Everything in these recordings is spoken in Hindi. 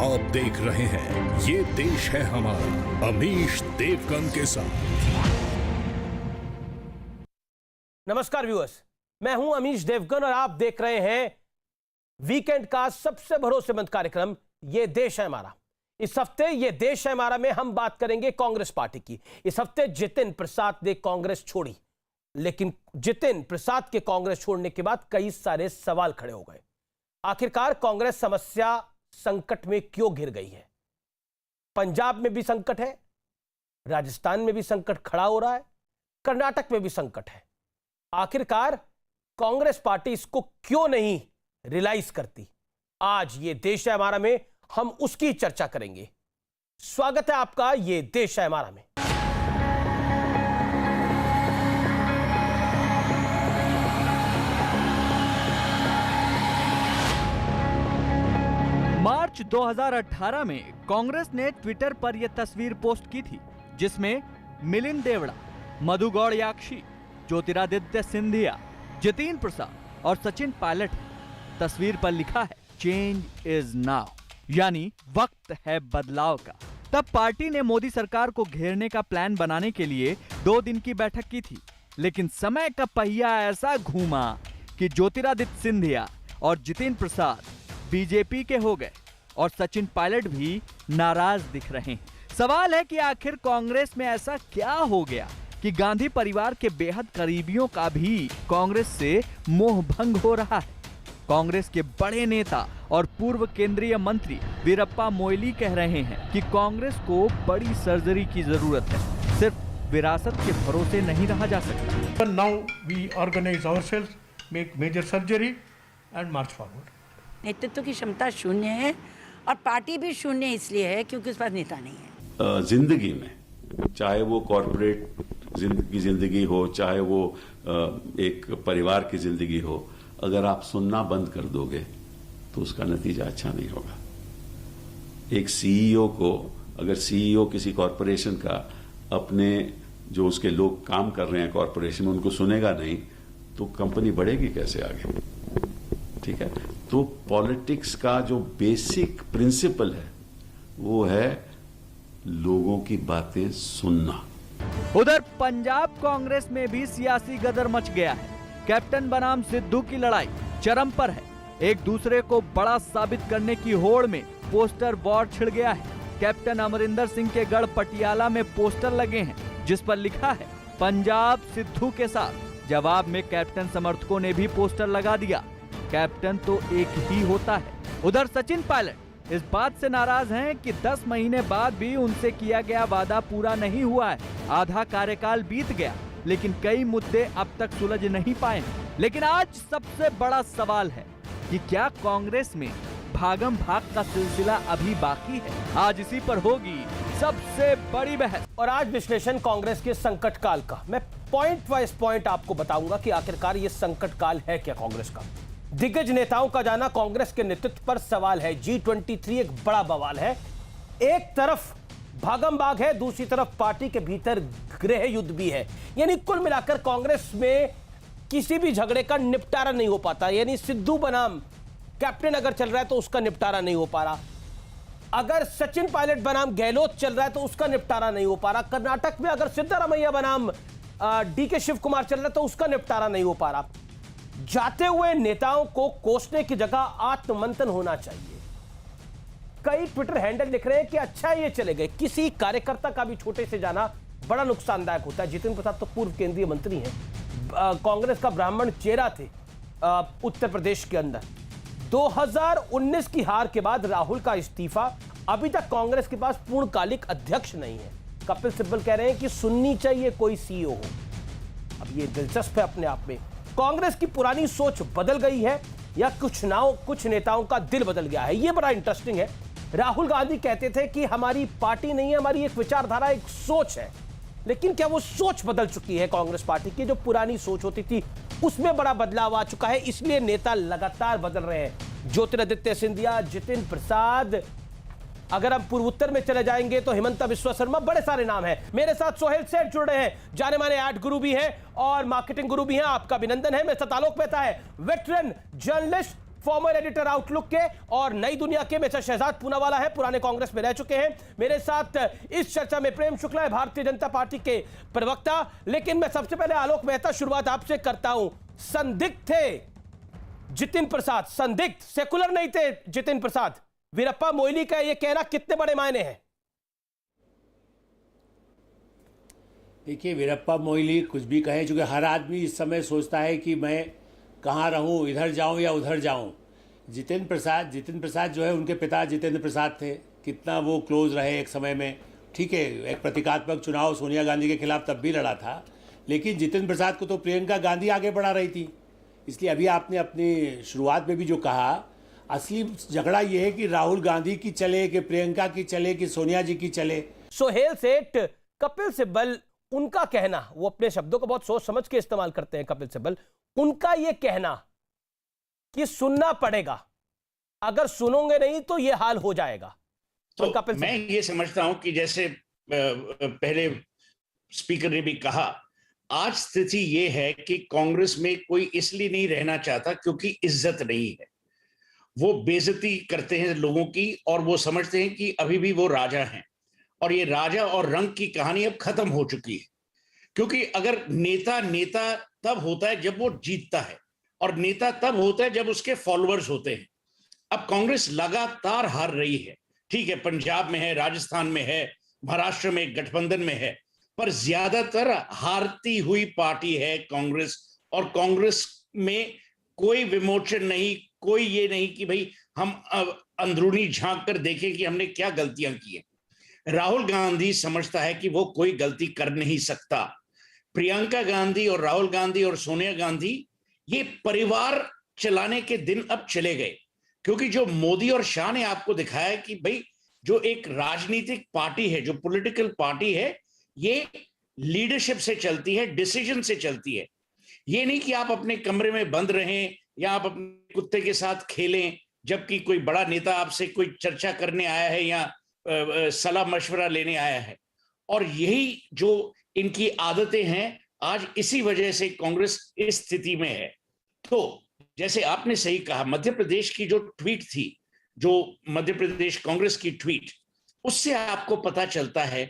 आप देख रहे हैं ये देश है हमारा, अमीश देवगन के साथ। नमस्कार व्यूअर्स, मैं हूं अमीश देवगन और आप देख रहे हैं वीकेंड का सबसे भरोसेमंद कार्यक्रम ये देश है हमारा। इस हफ्ते ये देश है हमारा में हम बात करेंगे कांग्रेस पार्टी की। इस हफ्ते जितिन प्रसाद ने कांग्रेस छोड़ी, लेकिन जितिन प्रसाद के कांग्रेस छोड़ने के बाद कई सारे सवाल खड़े हो गए। आखिरकार कांग्रेस समस्या संकट में क्यों घिर गई है? पंजाब में भी संकट है, राजस्थान में भी संकट खड़ा हो रहा है, कर्नाटक में भी संकट है। आखिरकार कांग्रेस पार्टी इसको क्यों नहीं रियलाइज करती? आज ये देश है हमारा में हम उसकी चर्चा करेंगे। स्वागत है आपका ये देश है हमारा में। मार्च 2018 में कांग्रेस ने ट्विटर पर यह तस्वीर पोस्ट की थी, जिसमें मिलिंद देवड़ा, मधु गौड़याक्षी, ज्योतिरादित्य सिंधिया, जितिन प्रसाद और सचिन पायलट है। तस्वीर पर लिखा है चेंज इज नाउ, यानी वक्त है बदलाव का। तब पार्टी ने मोदी सरकार को घेरने का प्लान बनाने के लिए 2 दिन की बैठक की थी, लेकिन समय का पहिया ऐसा घूमा कि ज्योतिरादित्य सिंधिया और जितिन प्रसाद बीजेपी के हो गए और सचिन पायलट भी नाराज दिख रहे हैं। सवाल है कि आखिर कांग्रेस में ऐसा क्या हो गया कि गांधी परिवार के बेहद करीबियों का भी कांग्रेस से मोह भंग हो रहा है। कांग्रेस के बड़े नेता और पूर्व केंद्रीय मंत्री वीरप्पा मोइली कह रहे हैं कि कांग्रेस को बड़ी सर्जरी की जरूरत है, सिर्फ विरासत के भरोसे नहीं रहा जा सकता। Now we organize ourselves, make major surgery and march forward. नेतृत्व की क्षमता शून्य है और पार्टी भी शून्य इसलिए है क्योंकि उस पास नेता नहीं है। जिंदगी में चाहे वो कॉर्पोरेट जिंदगी हो, चाहे वो एक परिवार की जिंदगी हो, अगर आप सुनना बंद कर दोगे तो उसका नतीजा अच्छा नहीं होगा। एक सीईओ को, अगर सीईओ किसी कॉर्पोरेशन का अपने जो उसके लोग काम कर रहे हैं कॉर्पोरेशन में उनको सुनेगा नहीं तो कंपनी बढ़ेगी कैसे आगे? ठीक है, तो पॉलिटिक्स का जो बेसिक प्रिंसिपल है वो है लोगों की बातें सुनना। उधर पंजाब कांग्रेस में भी सियासी गदर मच गया है। कैप्टन बनाम सिद्धू की लड़ाई चरम पर है। एक दूसरे को बड़ा साबित करने की होड़ में पोस्टर वॉर छिड़ गया है। कैप्टन अमरिंदर सिंह के गढ़ पटियाला में पोस्टर लगे हैं जिस पर लिखा है पंजाब सिद्धू के साथ। जवाब में कैप्टन समर्थकों ने भी पोस्टर लगा दिया, कैप्टन तो एक ही होता है। उधर सचिन पायलट इस बात से नाराज हैं कि 10 महीने बाद भी उनसे किया गया वादा पूरा नहीं हुआ है। आधा कार्यकाल बीत गया लेकिन कई मुद्दे अब तक सुलझ नहीं पाए। लेकिन आज सबसे बड़ा सवाल है कि क्या कांग्रेस में भागम भाग का सिलसिला अभी बाकी है? आज इसी पर होगी सबसे बड़ी बहस। और आज विश्लेषण कांग्रेस के संकट काल का। मैं पॉइंट वाइज पॉइंट आपको बताऊंगा कि आखिरकार ये संकट काल है क्या कांग्रेस का। दिग्गज नेताओं का जाना कांग्रेस के नेतृत्व पर सवाल है। G23 एक बड़ा बवाल है। एक तरफ भागम भाग है, दूसरी तरफ पार्टी के भीतर गृह युद्ध भी है। यानी कुल मिलाकर कांग्रेस में किसी भी झगड़े का निपटारा नहीं हो पाता। यानी सिद्धू बनाम कैप्टन अगर चल रहा है तो उसका निपटारा नहीं हो पा रहा। अगर सचिन पायलट बनाम गहलोत चल रहा है तो उसका निपटारा नहीं हो पा रहा। कर्नाटक में अगर सिद्धारमैया बनाम DK शिव कुमार चल रहा है तो उसका निपटारा नहीं हो पा रहा। जाते हुए नेताओं को कोसने की जगह आत्ममंथन होना चाहिए। कई ट्विटर हैंडल लिख रहे हैं कि अच्छा ये चले गए। किसी कार्यकर्ता का भी छोटे से जाना बड़ा नुकसानदायक होता है। जितिन प्रसाद तो पूर्व केंद्रीय मंत्री हैं, कांग्रेस का ब्राह्मण चेहरा थे उत्तर प्रदेश के अंदर। 2019 की हार के बाद राहुल का इस्तीफा, अभी तक कांग्रेस के पास पूर्णकालिक अध्यक्ष नहीं है। कपिल सिब्बल कह रहे हैं कि सुननी चाहिए कोई सीईओ हो। अब ये दिलचस्प है अपने आप में। कांग्रेस की पुरानी सोच बदल गई है या कुछ नेताओं का दिल बदल गया है, ये बड़ा इंटरेस्टिंग है। राहुल गांधी कहते थे कि हमारी पार्टी नहीं है, हमारी एक विचारधारा, एक सोच है। लेकिन क्या वो सोच बदल चुकी है? कांग्रेस पार्टी की जो पुरानी सोच होती थी उसमें बड़ा बदलाव आ चुका है, इसलिए नेता लगातार बदल रहे हैं। ज्योतिरादित्य सिंधिया, जितिन प्रसाद, अगर हम पूर्वोत्तर में चले जाएंगे तो हिमंता बिस्वा शर्मा, बड़े सारे नाम हैं। मेरे साथ सोहेल सेठ जुड़ रहे हैं, जाने माने आर्ट गुरु भी हैं और मार्केटिंग गुरु भी हैं। आपका अभिनंदन है। मेरे साथ आलोक मेहता है, veteran journalist, former editor outlook के और नई दुनिया के मिस्टर शहजाद पूनावाला है, पुराने कांग्रेस में रह चुके हैं। मेरे साथ इस चर्चा में प्रेम शुक्ला है, भारतीय जनता पार्टी के प्रवक्ता। लेकिन मैं सबसे पहले आलोक मेहता, शुरुआत आपसे करता हूं। संदिग्ध थे जितिन प्रसाद, संदिग्ध, सेकुलर नहीं थे जितिन प्रसाद। वीरप्पा मोइली का यह कहना कितने बड़े मायने हैं? देखिए, वीरप्पा मोइली कुछ भी कहें, चूंकि हर आदमी इस समय सोचता है कि मैं कहाँ रहूं, इधर जाऊं या उधर जाऊं। जितिन प्रसाद जो है, उनके पिता जितेंद्र प्रसाद थे, कितना वो क्लोज रहे एक समय में। ठीक है, एक प्रतीकात्मक चुनाव सोनिया गांधी के खिलाफ तब भी लड़ा था, लेकिन जितेंद्र प्रसाद को तो प्रियंका गांधी आगे बढ़ा रही थी। इसलिए अभी आपने अपनी शुरुआत में भी जो कहा, असली झगड़ा ये है कि राहुल गांधी की चले कि प्रियंका की चले कि सोनिया जी की चले। सोहेल सेठ, कपिल सिब्बल, उनका कहना, वो अपने शब्दों को बहुत सोच समझ के इस्तेमाल करते हैं कपिल सिब्बल, उनका यह कहना कि सुनना पड़ेगा, अगर सुनोगे नहीं तो यह हाल हो जाएगा। तो मैं ये समझता हूं कि जैसे पहले स्पीकर ने भी कहा, आज स्थिति ये है कि कांग्रेस में कोई इसलिए नहीं रहना चाहता क्योंकि इज्जत नहीं है। वो बेइज्जती करते हैं लोगों की और वो समझते हैं कि अभी भी वो राजा हैं, और ये राजा और रंग की कहानी अब खत्म हो चुकी है। क्योंकि अगर नेता तब होता है जब वो जीतता है, और नेता तब होता है जब उसके फॉलोअर्स होते हैं। अब कांग्रेस लगातार हार रही है। ठीक है, पंजाब में है, राजस्थान में है, महाराष्ट्र में गठबंधन में है, पर ज्यादातर हारती हुई पार्टी है कांग्रेस। और कांग्रेस में कोई विमोचन नहीं, कोई ये नहीं कि भाई हम अंदरूनी झांक कर देखें कि हमने क्या गलतियां की है। राहुल गांधी समझता है कि वो कोई गलती कर नहीं सकता। प्रियंका गांधी और राहुल गांधी और सोनिया गांधी, ये परिवार चलाने के दिन अब चले गए। क्योंकि जो मोदी और शाह ने आपको दिखाया कि भाई जो एक राजनीतिक पार्टी है, जो पॉलिटिकल पार्टी है, ये लीडरशिप से चलती है, डिसीजन से चलती है। ये नहीं कि आप अपने कमरे में बंद रहें या आप अपने कुत्ते के साथ खेलें जबकि कोई बड़ा नेता आपसे कोई चर्चा करने आया है या सलाह मशवरा लेने आया है। और यही जो इनकी आदतें हैं, आज इसी वजह से कांग्रेस इस स्थिति में है। तो जैसे आपने सही कहा, मध्य प्रदेश की जो ट्वीट थी, जो मध्य प्रदेश कांग्रेस की ट्वीट, उससे आपको पता चलता है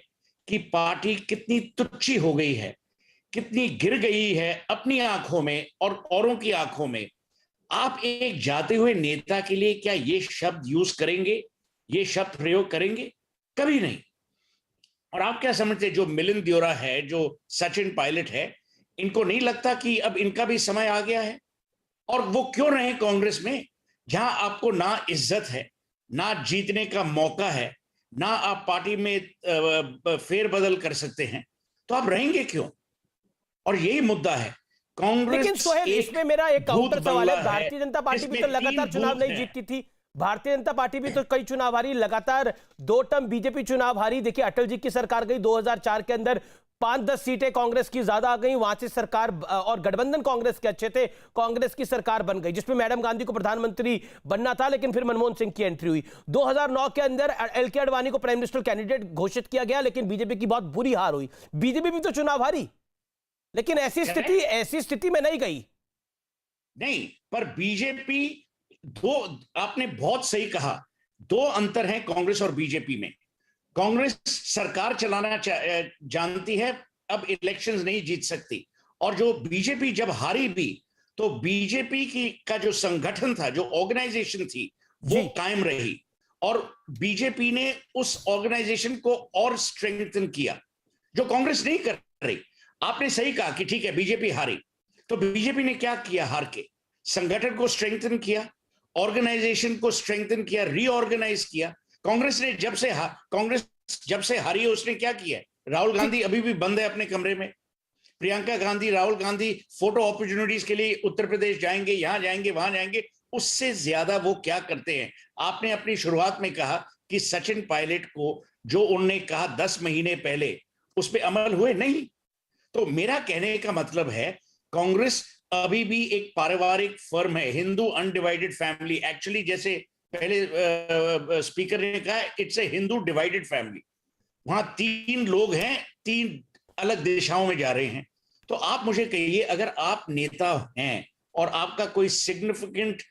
कि पार्टी कितनी तुच्ची हो गई है, कितनी गिर गई है अपनी आंखों में और औरों की आंखों में। आप एक जाते हुए नेता के लिए क्या ये शब्द यूज करेंगे, ये शब्द प्रयोग करेंगे? कभी नहीं। और आप क्या समझते हैं, जो मिलिंद देवड़ा है, जो सचिन पायलट है, इनको नहीं लगता कि अब इनका भी समय आ गया है? और वो क्यों रहे कांग्रेस में, जहां आपको ना इज्जत है, ना जीतने का मौका है, ना आप पार्टी में फेरबदल कर सकते हैं, तो आप रहेंगे क्यों? और यही मुद्दा है कांग्रेस। लेकिन सोहेल, इसमें मेरा एक काउंटर सवाल है, भारतीय जनता पार्टी भी तो लगातार चुनाव नहीं जीतती थी। भारतीय जनता पार्टी भी तो कई चुनाव हारी, लगातार 2 टर्म बीजेपी चुनाव हारी। देखिए, अटल जी की सरकार गई 2004 के अंदर, 5-10 सीटें कांग्रेस की ज्यादा आ गई, वहां से सरकार और गठबंधन कांग्रेस के अच्छे थे, कांग्रेस की सरकार बन गई, जिसमें मैडम गांधी को प्रधानमंत्री बनना था, लेकिन फिर मनमोहन सिंह की एंट्री हुई। 2009 के अंदर एलके आडवाणी को प्राइम मिनिस्टर कैंडिडेट घोषित किया गया, लेकिन बीजेपी की बहुत बुरी हार हुई। बीजेपी भी तो चुनाव हारी, लेकिन ऐसी स्थिति में नहीं गई। नहीं, पर बीजेपी, दो, आपने बहुत सही कहा, 2 अंतर हैं कांग्रेस और बीजेपी में। कांग्रेस सरकार चलाना जानती है, अब इलेक्शंस नहीं जीत सकती। और जो बीजेपी जब हारी भी, तो बीजेपी की का जो संगठन था, जो ऑर्गेनाइजेशन थी, वो कायम रही, और बीजेपी ने उस ऑर्गेनाइजेशन को और स्ट्रेंथन किया, जो कांग्रेस नहीं कर रही। आपने सही कहा कि ठीक है, बीजेपी हारी, तो बीजेपी ने क्या किया? हार के संगठन को स्ट्रेंथन किया, ऑर्गेनाइजेशन को स्ट्रेंथन किया, रीऑर्गेनाइज किया। कांग्रेस ने जब से हारी है, उसने क्या किया? राहुल गांधी अभी भी बंद है अपने कमरे में। प्रियंका गांधी, राहुल गांधी फोटो अपॉर्चुनिटीज के लिए उत्तर प्रदेश जाएंगे, यहां जाएंगे, वहां जाएंगे। उससे ज्यादा वो क्या करते हैं? आपने अपनी शुरुआत में कहा कि सचिन पायलट को जो उन्होंने कहा 10 महीने पहले, उस पर अमल हुए नहीं। तो मेरा कहने का मतलब है, कांग्रेस अभी भी एक पारिवारिक फर्म है, हिंदू अनडिवाइडेड फैमिली। एक्चुअली जैसे पहले स्पीकर ने कहा, it's a Hindu divided family. वहां 3 लोग हैं, 3 अलग दिशाओं में जा रहे हैं। तो आप मुझे कहिए, अगर आप नेता हैं और आपका कोई सिग्निफिकेंट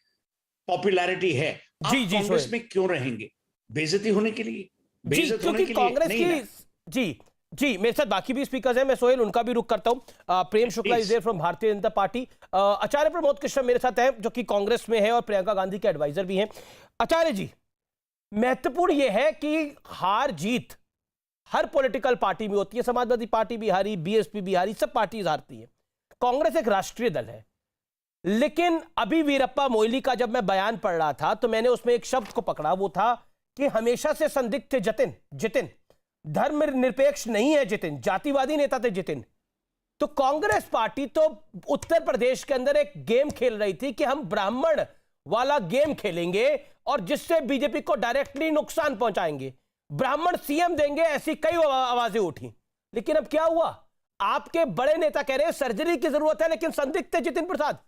पॉपुलैरिटी है, आप जी, कांग्रेस सोहेल। में क्यों रहेंगे? बेइज्जती होने के लिए? जी, बेइज्जत होने क्योंकि के लिए कांग्रेस नहीं ना। की जी मेरे साथ बाकी भी स्पीकर्स हैं, मैं सोहेल उनका भी रुख करता हूं। Prem Shukla is there from Bharatiya Janata party, आचार्य प्रमोद कृष्ण मेरे साथ हैं जो कि कांग्रेस में है और प्रियंका गांधी के एडवाइजर भी हैं। आचार्य जी, महत्वपूर्ण यह है कि हार जीत हर पॉलिटिकल पार्टी में होती है, समाजवादी पार्टी भी हारी, बीएसपी भी हारी, सब पार्टीज हारती है। कांग्रेस एक राष्ट्रीय दल है, लेकिन अभी वीरप्पा मोइली का जब मैं बयान पढ़ रहा था तो मैंने उसमें एक शब्द को पकड़ा, वो था कि हमेशा से संदिग्ध थे जितिन, धर्म निरपेक्ष नहीं है जितिन, जातिवादी नेता थे जितिन। तो कांग्रेस पार्टी तो उत्तर प्रदेश के अंदर एक गेम खेल रही थी कि हम ब्राह्मण वाला गेम खेलेंगे और जिससे बीजेपी को डायरेक्टली नुकसान पहुंचाएंगे, ब्राह्मण सीएम देंगे, ऐसी कई आवाजें उठी। लेकिन अब क्या हुआ? आपके बड़े नेता कह रहे हैं सर्जरी की जरूरत है, लेकिन संदिग्ध थे जितिन प्रसाद।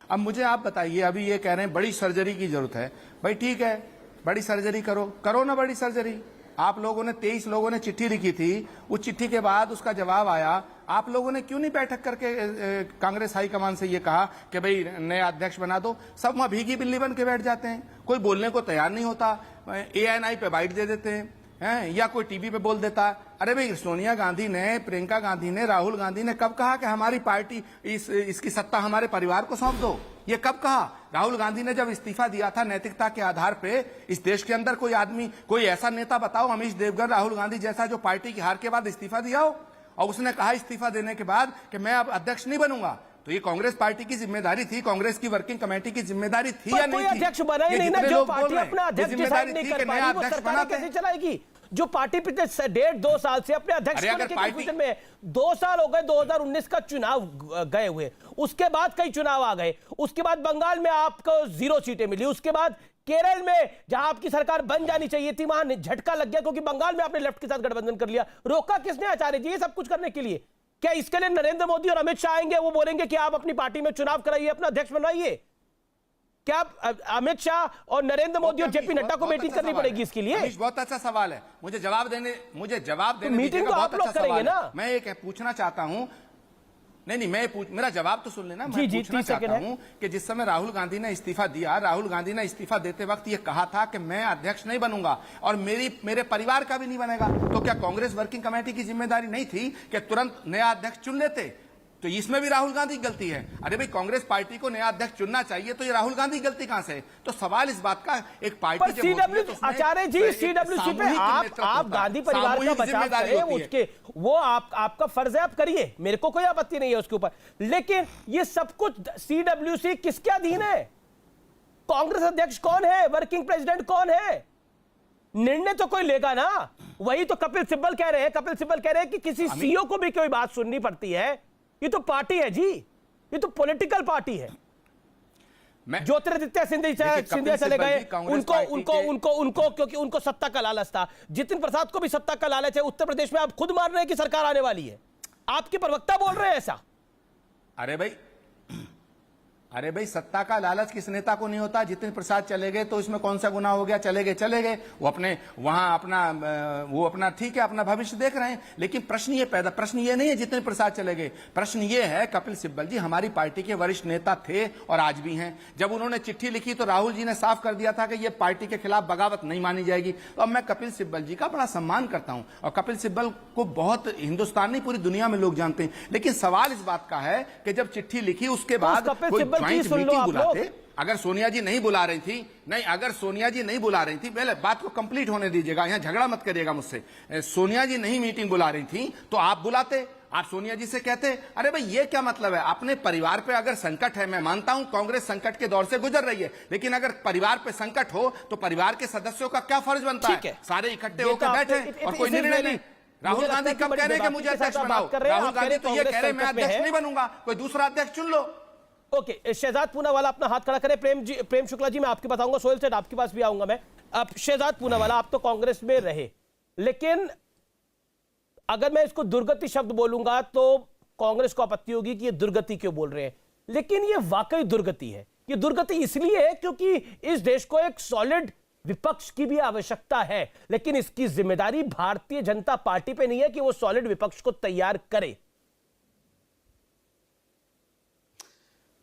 अब मुझे आप बताइए, अभी ये कह रहे हैं बड़ी सर्जरी की जरूरत है। भाई ठीक है, बड़ी सर्जरी करो ना बड़ी सर्जरी। आप लोगों ने 23 लोगों ने चिट्ठी लिखी थी, उस चिट्ठी के बाद उसका जवाब आया। आप लोगों ने क्यों नहीं बैठक करके कांग्रेस हाईकमान से ये कहा कि भाई नया अध्यक्ष बना दो? सब वहां भीगी बिल्ली बन के बैठ जाते हैं, कोई बोलने को तैयार नहीं होता, ANI पे बाइट दे देते हैं या कोई टीवी पे बोल देता। अरे भाई, सोनिया गांधी ने, प्रियंका गांधी ने, राहुल गांधी ने कब कहा कि हमारी पार्टी इसकी सत्ता हमारे परिवार को सौंप दो? ये कब कहा? राहुल गांधी ने जब इस्तीफा दिया था नैतिकता के आधार पे, इस देश के अंदर कोई आदमी, कोई ऐसा नेता बताओ, अमीश देवगन, राहुल गांधी जैसा, जो पार्टी की हार के बाद इस्तीफा दिया हो और उसने कहा इस्तीफा देने के बाद कि मैं अब अध्यक्ष नहीं बनूंगा। तो ये कांग्रेस पार्टी की जिम्मेदारी थी, कांग्रेस की वर्किंग कमेटी की जिम्मेदारी थी या नहीं थी? अध्यक्ष बना ही नहीं ना, जो पार्टी अपना अध्यक्ष डिसाइड नहीं कर पा रही, वो सरकार कैसे चलाएगी? जो पार्टी पिछले 1.5-2 साल से अपने अध्यक्ष के कंफ्यूजन में है। 2 साल हो गए 2019 का चुनाव गए हुए, उसके बाद कई चुनाव आ गए, उसके बाद बंगाल में आपको 0 सीटें मिली, उसके बाद केरल में जहां आपकी सरकार बन जानी चाहिए थी वहां झटका लग गया क्योंकि बंगाल में आपने लेफ्ट के साथ गठबंधन कर लिया। रोका किसने आचार्य जी ये सब कुछ करने के लिए? क्या इसके लिए नरेंद्र मोदी और अमित शाह आएंगे, वो बोलेंगे कि आप अपनी पार्टी में चुनाव कराइए, अपना अध्यक्ष बनवाइए? क्या अमित शाह और नरेंद्र मोदी और जेपी नड्डा को मीटिंग करनी पड़ेगी इसके लिए? बहुत अच्छा सवाल है, मुझे जवाब देने मीटिंग तो आप लोग करेंगे ना। मैं एक पूछना चाहता हूं, नहीं मेरा जवाब तो सुन लेना। मैं जी, पूछना चाहता हूं कि जिस समय राहुल गांधी ने इस्तीफा दिया, राहुल गांधी ने इस्तीफा देते वक्त ये कहा था कि मैं अध्यक्ष नहीं बनूंगा और मेरे परिवार का भी नहीं बनेगा। तो क्या कांग्रेस वर्किंग कमेटी की जिम्मेदारी नहीं थी कि तुरंत नया अध्यक्ष चुन लेते? तो इसमें भी राहुल गांधी की गलती है। अरे भाई, कांग्रेस पार्टी को नया अध्यक्ष चुनना चाहिए, तो ये राहुल गांधी की गलती कहां से? तो सवाल इस बात का, एक पार्टी जब होती है तो उसमें आचार्य जी सीडब्ल्यूसी पे आप गांधी परिवार का बचाव करें, उसके वो आपका फर्ज है, आप करिए, मेरे को कोई आपत्ति नहीं है उसके ऊपर। लेकिन ये सब कुछ सीडब्ल्यूसी किसके अधीन है? कांग्रेस अध्यक्ष कौन है? वर्किंग प्रेसिडेंट कौन है? निर्णय तो कोई लेगा ना। वही तो कपिल सिब्बल कह रहे हैं, कि किसी सीईओ को भी कोई बात सुननी पड़ती है। ये तो पार्टी है जी, ये तो पॉलिटिकल पार्टी है। ज्योतिरादित्य सिंधिया चले गए, उनको क्योंकि उनको सत्ता का लालच था। जितिन प्रसाद को भी सत्ता का लालच है। उत्तर प्रदेश में आप खुद मान रहे हैं कि सरकार आने वाली है, आपके प्रवक्ता बोल रहे हैं ऐसा। अरे भाई, सत्ता का लालच किस नेता को नहीं होता? जितिन प्रसाद चले गए तो इसमें कौन सा गुनाह हो गया? चले गए, वो अपना ठीक है, अपना भविष्य देख रहे हैं। लेकिन प्रश्न ये नहीं है जितिन प्रसाद चले गए, प्रश्न ये है, कपिल सिब्बल जी हमारी पार्टी के वरिष्ठ नेता थे और आज भी हैं। जब उन्होंने चिट्ठी लिखी तो राहुल जी ने साफ कर दिया था कि यह पार्टी के खिलाफ बगावत नहीं मानी जाएगी। तो अब मैं कपिल सिब्बल जी का बड़ा सम्मान करता हूं और कपिल सिब्बल को बहुत हिंदुस्तान नहीं, पूरी दुनिया में लोग जानते हैं। लेकिन सवाल इस बात का है कि जब चिट्ठी लिखी उसके बाद ज्वाइंट मीटिंग बुलाते, अगर सोनिया जी नहीं बुला रही थी, पहले बात को कंप्लीट होने दीजिएगा, यहां झगड़ा मत करिएगा मुझसे। सोनिया जी नहीं मीटिंग बुला रही थी तो आप बुलाते, आप सोनिया जी से कहते, अरे भाई ये क्या मतलब है? अपने परिवार पे अगर संकट है, मैं मानता हूं कांग्रेस संकट के दौर से गुजर रही है, लेकिन अगर परिवार पे संकट हो तो परिवार के सदस्यों का क्या फर्ज बनता है? सारे इक्कठे होकर बैठे और कोई निर्णय नहीं। राहुल गांधी कब कह रहे हैं कि मुझे अध्यक्ष बनाओ? राहुल गांधी तो ये कह रहे हैं मैं अध्यक्ष नहीं बनूंगा, कोई दूसरा अध्यक्ष चुन लो। ओके, शहजाद पूनावाला अपना हाथ खड़ा करें। प्रेम शुक्ला जी मैं आपके बताऊंगा, सोहेल सेठ आपके पास भी आऊंगा मैं। अब शहजाद पूनावाला, आप तो कांग्रेस में रहे, लेकिन अगर मैं इसको दुर्गति शब्द बोलूंगा तो कांग्रेस को आपत्ति होगी कि ये दुर्गति क्यों बोल रहे हैं, लेकिन ये वाकई दुर्गति है। ये दुर्गति इसलिए है क्योंकि इस देश को एक सॉलिड विपक्ष की भी आवश्यकता है, लेकिन इसकी जिम्मेदारी भारतीय जनता पार्टी पे नहीं है कि वो सॉलिड विपक्ष को तैयार करे।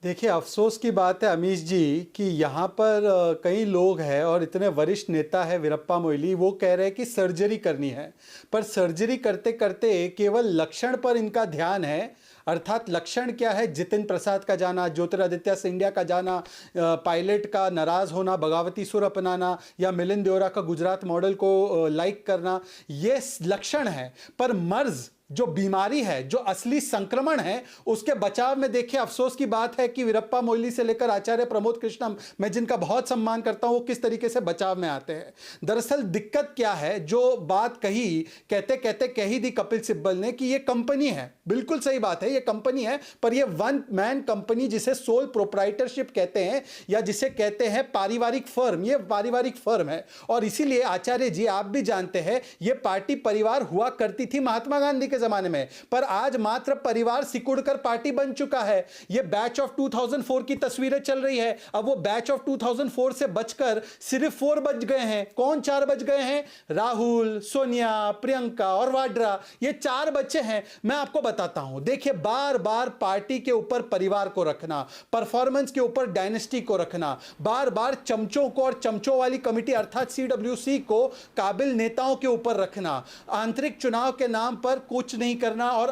देखिए, अफसोस की बात है अमीश जी कि यहाँ पर कई लोग हैं और इतने वरिष्ठ नेता है वीरप्पा मोइली, वो कह रहे हैं कि सर्जरी करनी है, पर सर्जरी करते करते केवल लक्षण पर इनका ध्यान है। अर्थात लक्षण क्या है? जितिन प्रसाद का जाना, ज्योतिरादित्य सिंधिया का जाना, पायलट का नाराज होना, बगावती सुर अपनाना, या मिलिंद देवरा का गुजरात मॉडल को लाइक करना, ये लक्षण है। पर मर्ज, जो बीमारी है, जो असली संक्रमण है, उसके बचाव में देखिए अफसोस की बात है कि वीरप्पा मोइली से लेकर आचार्य प्रमोद कृष्णम, मैं जिनका बहुत सम्मान करता हूं, वो किस तरीके से बचाव में आते हैं। दरअसल दिक्कत क्या है, जो बात कही कहते कहते कह ही दी कपिल सिब्बल ने कि ये कंपनी है। बिल्कुल सही बात है, ये कंपनी है, पर ये वन मैन कंपनी, जिसे सोल प्रोप्राइटरशिप कहते हैं या जिसे कहते हैं पारिवारिक फर्म, ये पारिवारिक फर्म है। और इसीलिए आचार्य जी, आप भी जानते हैं, ये पार्टी परिवार हुआ करती थी महात्मा गांधी के जमाने में, पर आज मात्र परिवार सिकुड़कर पार्टी बन चुका है। ये बैच ऑफ 2004 की तस्वीरें चल रही है। अब वो बैच ऑफ 2004 से बचकर सिर्फ 4 बच गए हैं। कौन 4 बच गए हैं? राहुल, सोनिया, प्रियंका और वाड्रा, ये 4 बच्चे हैं। मैं आपको बताता हूं, देखिए, बार बार पार्टी के ऊपर परिवार को रखना, परफॉर्मेंस के ऊपर डायनेस्टी को रखना, बार बार चमचों को और चमचों वाली कमिटी अर्थात CWC को काबिल नेताओं के ऊपर रखना, आंतरिक चुनाव के नाम पर कुछ नहीं करना, और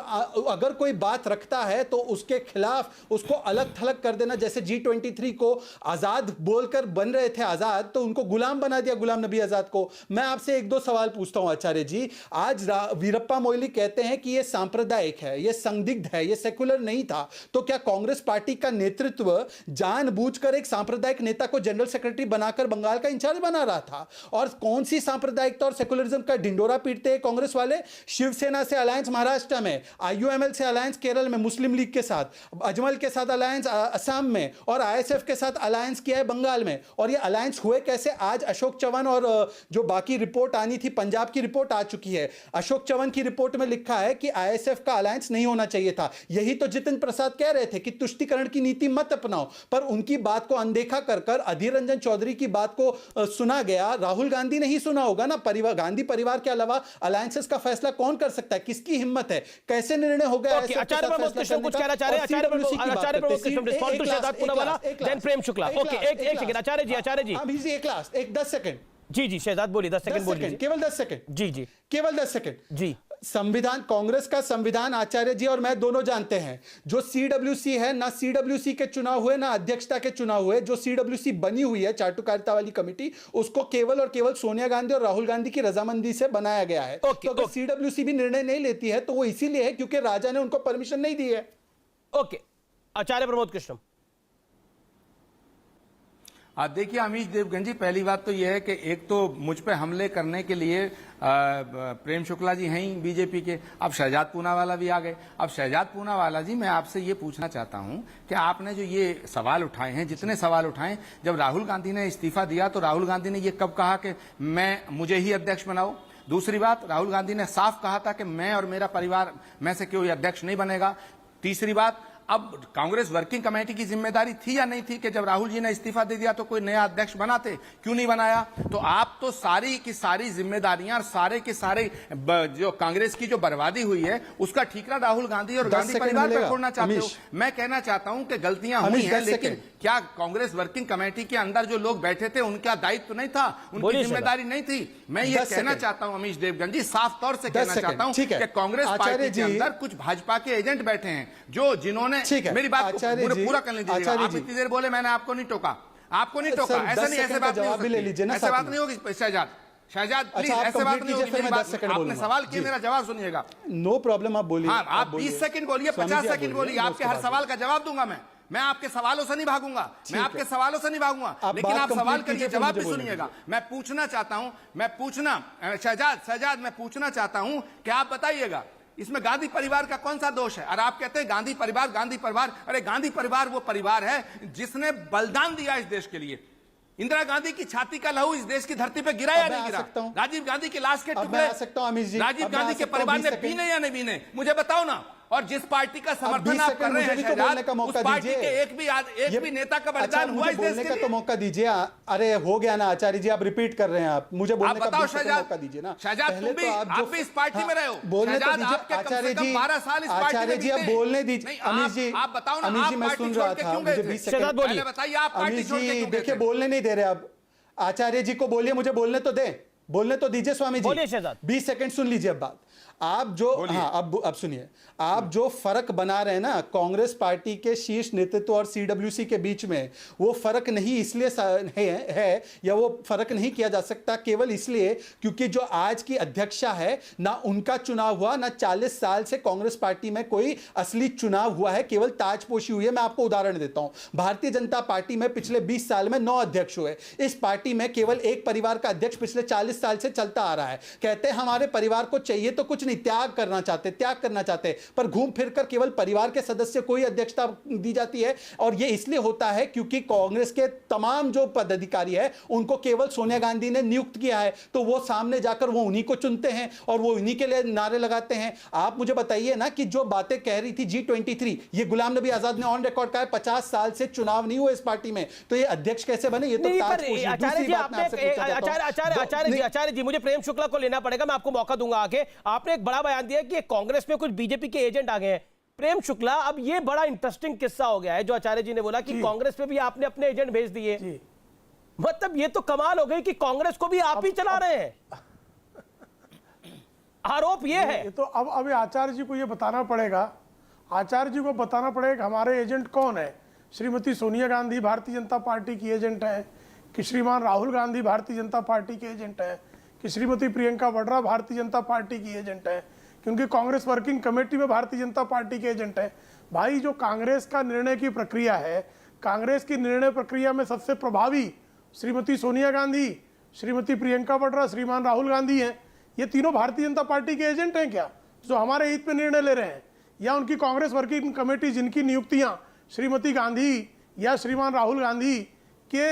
अगर कोई बात रखता है तो उसके खिलाफ उसको अलग थलग कर देना। जैसे G23 को आजाद बोलकर बन रहे थे आजाद, तो उनको गुलाम बना दिया, गुलाम नबी आजाद को। मैं आपसे 1-2 सवाल पूछता हूं आचार्य जी। आज वीरप्पा मोइली कहते हैं कि यह सांप्रदायिक है, यह संदिग्ध है, यह सेकुलर नहीं था, तो क्या कांग्रेस पार्टी का नेतृत्व जानबूझकर एक सांप्रदायिक नेता को जनरल सेक्रेटरी बनाकर बंगाल का इंचार्ज बना रहा था? और कौन सी सांप्रदायिकता और सेकुलरिज्म का ढिंडोरा पीटते हैं कांग्रेस वाले? शिवसेना से अलायंस महाराष्ट्र में, IUML से अलायंस केरल में मुस्लिम लीग के साथ, अजमल के साथ अलायंस असम में, और ISF के साथ अलायंस किया है बंगाल में। और ये अलायंस हुए कैसे? आज अशोक चव्हाण और जो बाकी रिपोर्ट आनी थी, पंजाब की रिपोर्ट आ चुकी है। अशोक चव्हाण की रिपोर्ट में लिखा है कि ISF का अलायंस नहीं होना चाहिए था। यही तो जितिन प्रसाद कह रहे थे कि तुष्टीकरण की नीति मत अपनाओ, पर उनकी बात को अनदेखा कर अधीर रंजन चौधरी की बात को सुना गया। राहुल गांधी नहीं सुना होगा ना। गांधी परिवार के अलावा अलायंसेस का फैसला कौन कर सकता है? किसकी हिम्मत है? कैसे निर्णय हो गया? आचार्य प्रमोद कृष्ण कुछ कहना चाह रहे हैं। Acharya Pramod Krishna respond to Shehzad Poonawalla, then Prem Shukla. Okay, एक सेकंड आचार्य जी, एक 10 सेकंड। जी शहजाद बोलिए, 10 सेकंड बोलिए, केवल 10 सेकंड। जी केवल 10 सेकंड। जी। संविधान, कांग्रेस का संविधान आचार्य जी और मैं दोनों जानते हैं, जो CWC है, ना CWC के चुनाव हुए ना अध्यक्षता के चुनाव हुए। जो CWC बनी हुई है, चाटुकारिता वाली कमेटी, उसको केवल और केवल सोनिया गांधी और राहुल गांधी की रजामंदी से बनाया गया है। तो अगर CWC भी निर्णय नहीं लेती है तो वो इसीलिए है क्योंकि राजा ने उनको परमिशन नहीं दी है। ओके, आचार्य प्रमोद कृष्ण। देखिए अमीश देवगन जी, पहली बात तो यह है कि एक तो मुझ पे हमले करने के लिए प्रेम शुक्ला जी हैं ही बीजेपी के, अब शहजाद पूनावाला भी आ गए। अब शहजाद पूनावाला जी, मैं आपसे ये पूछना चाहता हूं कि आपने जो ये सवाल उठाए हैं, जितने सवाल उठाए, जब राहुल गांधी ने इस्तीफा दिया तो राहुल गांधी ने ये कब कहा कि मुझे ही अध्यक्ष बनाओ? दूसरी बात, राहुल गांधी ने साफ कहा था कि मैं और मेरा परिवार में से कोई अध्यक्ष नहीं बनेगा। तीसरी बात, अब कांग्रेस वर्किंग कमेटी की जिम्मेदारी थी या नहीं थी कि जब राहुल जी ने इस्तीफा दे दिया तो कोई नया अध्यक्ष बनाते? क्यों नहीं बनाया? तो आप तो सारी की सारी जिम्मेदारियां और सारे के सारे जो कांग्रेस की जो बर्बादी हुई है उसका ठीकरा राहुल गांधी और गांधी परिवार पर छोड़ना चाहते हो। मैं कहना चाहता हूं कि गलतियां हुई हैं, लेकिन क्या कांग्रेस वर्किंग कमेटी के अंदर जो लोग बैठे थे उनका दायित्व नहीं था, उनकी जिम्मेदारी नहीं थी? मैं ये कहना चाहता हूं अमीश देवगन जी, साफ तौर से कहना चाहता हूं कि कांग्रेस पार्टी के अंदर कुछ भाजपा के एजेंट बैठे हैं जिन्होंने, मेरी बात पूरा कर लीजिए। आप इतनी देर बोले, मैंने आपको नहीं टोका, आपको नहीं टोका। ऐसा नहीं, ऐसे बात नहीं हो सकती, ऐसे बात नहीं होगी। शहजाद प्लीज, ऐसे बात नहीं होगी। आपने सवाल किया, मेरा जवाब सुनिएगा। नो प्रॉब्लम, आप बोलिए। हाँ, आप 20 सेकंड बोलिए, 50 सेकंड बोलिए, आपके हर सवाल का जवाब दूंगा मैं आपके सवालों से नहीं भागूंगा, मैं आपके सवालों से नहीं भागूंगा, लेकिन आप सवाल करिए, जवाब भी सुनिएगा। मैं पूछना चाहता हूं, शहजाद मैं पूछना चाहता हूं कि आप बताइएगा इसमें गांधी परिवार का कौन सा दोष है? और आप कहते हैं गांधी परिवार, अरे गांधी परिवार वो परिवार है जिसने बलिदान दिया इस देश के लिए। इंदिरा गांधी की छाती का लहू इस देश की धरती पे गिरा या नहीं गिरा? राजीव गांधी की लाश के टुकड़े राजीव गांधी के परिवार ने पीने या नहीं पीने? मुझे बताओ ना। और जिस पार्टी का समर्थन आप कर रहे हैं शहजाद, उस पार्टी के एक भी नेता का बलिदान हुआ इस देश बोलने के का लिए? तो मौका दीजिए। अरे हो गया ना आचार्य जी, आप रिपीट कर रहे हैं। आप मुझे बोलने का मौका दीजिए ना। शहजाद, तुम भी आप भी इस पार्टी में रहे हो। बोलने तो शहजाद, दीजिए आपके कम से आचार्य कम जी। 12 साल इस पार्टी में आचार्य जी बीते अब हैं। बोलने दीजिए। नहीं, अमीश जी, आप बताओ ना, अमीश जी आप मैं पार्टी सुन छोड़ रहा के था, क्यों मुझे गए थे? 20 सेकंड पहले बताइए, आप पार्टी अमीश छोड़ के जी क्यों गए देखिए थे? बोलने नहीं दे रहे। अब आचार्य जी को बोलिए, मुझे बोलने तो दे, बोलने तो दीजिए स्वामी जी। बोलिए शहजाद। 20 सेकंड सुन लीजिए अब बात। आप जो हाँ अब सुनिए, आप जो फर्क बना रहे हैं ना कांग्रेस पार्टी के शीर्ष नेतृत्व और सीडब्ल्यूसी के बीच में, वो फर्क नहीं इसलिए है या वो फर्क नहीं किया जा सकता केवल इसलिए क्योंकि जो आज की अध्यक्षा है ना उनका चुनाव हुआ, ना 40 साल से कांग्रेस पार्टी में कोई असली चुनाव हुआ है, केवल ताजपोशी हुई है। मैं आपको उदाहरण देता हूं, भारतीय जनता पार्टी में पिछले 20 साल में 9 अध्यक्ष हुए। इस पार्टी में केवल एक परिवार का अध्यक्ष पिछले 40 साल से चलता आ रहा है। कहते हैं हमारे परिवार को चाहिए तो कुछ त्याग करना चाहते, पर घूम फिरकर केवल परिवार के सदस्य को ही अध्यक्षता दी जाती है। और यह इसलिए होता है क्योंकि कांग्रेस के तमाम जो पदाधिकारी है उनको केवल सोनिया गांधी ने नियुक्त किया है, तो वो सामने जाकर वो उन्हीं को चुनते हैं और वो उन्हीं के लिए नारे लगाते हैं। आप मुझे बताइए ना कि जो बातें कह रही थी G23, ये गुलाम नबी आजाद ने ऑन रिकॉर्ड कहा है 50 साल से चुनाव नहीं हुआ इस पार्टी में, तो ये अध्यक्ष कैसे बने? ये तो आचार्य जी मुझे प्रेम शुक्ला को लेना पड़ेगा, मैं आपको मौका दूंगा आगे। आपने एक बड़ा बयान दिया कि कांग्रेस में कुछ बीजेपी के एजेंट आ गए हैं। प्रेम शुक्ला, अब ये बड़ा इंटरेस्टिंग किस्सा हो गया है जो आचार्य जी ने बोला कि कांग्रेस में भी आपने अपने एजेंट भेज दिए। मतलब ये तो कमाल हो गई कि कांग्रेस को भी आप ही चला रहे हैं। आरोप ये है। तो अब आचार्य जी को ये बताना पड़ेगा, आचार्य जी को बताना पड़ेगा कि हमारे एजेंट कौन है। श्रीमती सोनिया गांधी भारतीय जनता पार्टी की एजेंट है, कि श्रीमान राहुल गांधी भारतीय जनता पार्टी के एजेंट है, कि श्रीमती प्रियंका वाड्रा भारतीय जनता पार्टी की एजेंट है, क्योंकि कांग्रेस वर्किंग कमेटी में भारतीय जनता पार्टी के एजेंट है। भाई, जो कांग्रेस का निर्णय की प्रक्रिया है, कांग्रेस की निर्णय प्रक्रिया में सबसे प्रभावी श्रीमती सोनिया गांधी, श्रीमती प्रियंका वाड्रा, श्रीमान राहुल गांधी हैं। ये तीनों भारतीय जनता पार्टी के एजेंट हैं क्या, जो हमारे हित में निर्णय ले रहे हैं? या उनकी कांग्रेस वर्किंग कमेटी जिनकी नियुक्तियां श्रीमती गांधी या श्रीमान राहुल गांधी के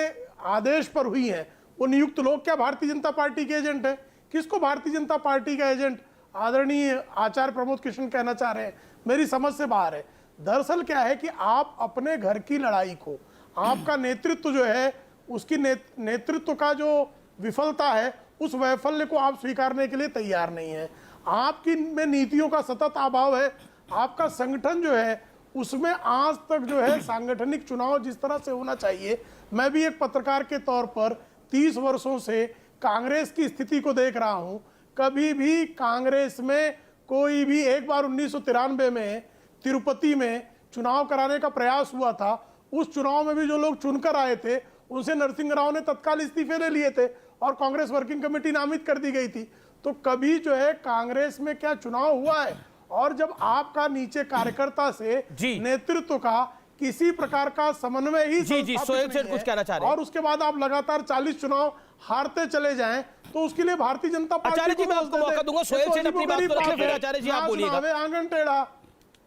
आदेश पर हुई हैं, वो नियुक्त लोग क्या भारतीय जनता पार्टी के एजेंट है? किसको भारतीय जनता पार्टी का एजेंट आदरणीय आचार्य प्रमोद कृष्ण कहना चाह रहे हैं, मेरी समझ से बाहर है। दरअसल क्या है कि आप अपने घर की लड़ाई को, आपका नेतृत्व जो है उसकी नेतृत्व का जो विफलता है, उस वैफल्य को आप स्वीकारने के लिए तैयार नहीं है। आपकी में नीतियों का सतत अभाव है। आपका संगठन जो है उसमें आज तक जो है सांगठनिक चुनाव जिस तरह से होना चाहिए, मैं भी एक पत्रकार के तौर पर 30 वर्षों से कांग्रेस की स्थिति को देख रहा हूं। कभी भी कांग्रेस में कोई भी, एक बार 1993 में तिरुपति में चुनाव कराने का प्रयास हुआ था, उस चुनाव में भी जो लोग चुनकर आए थे उनसे नरसिंह राव ने तत्काल इस्तीफे ले लिए थे और कांग्रेस वर्किंग कमेटी नामित कर दी गई थी। तो कभी जो है कांग्रेस में क्या चुनाव हुआ है? और जब आपका नीचे कार्यकर्ता से नेतृत्व का किसी प्रकार का समन्वय ही कुछ कहना चाह रहे हैं और उसके बाद आप लगातार 40 चुनाव हारते चले जाएं, तो उसके लिए भारतीय जनता पार्टी आचार्य जी मैं आपको मौका दूंगा। सोहेल सेठ अपनी बात को रखें, फिर आचार्य जी आप बोलिएगा। आंगन टेढ़ा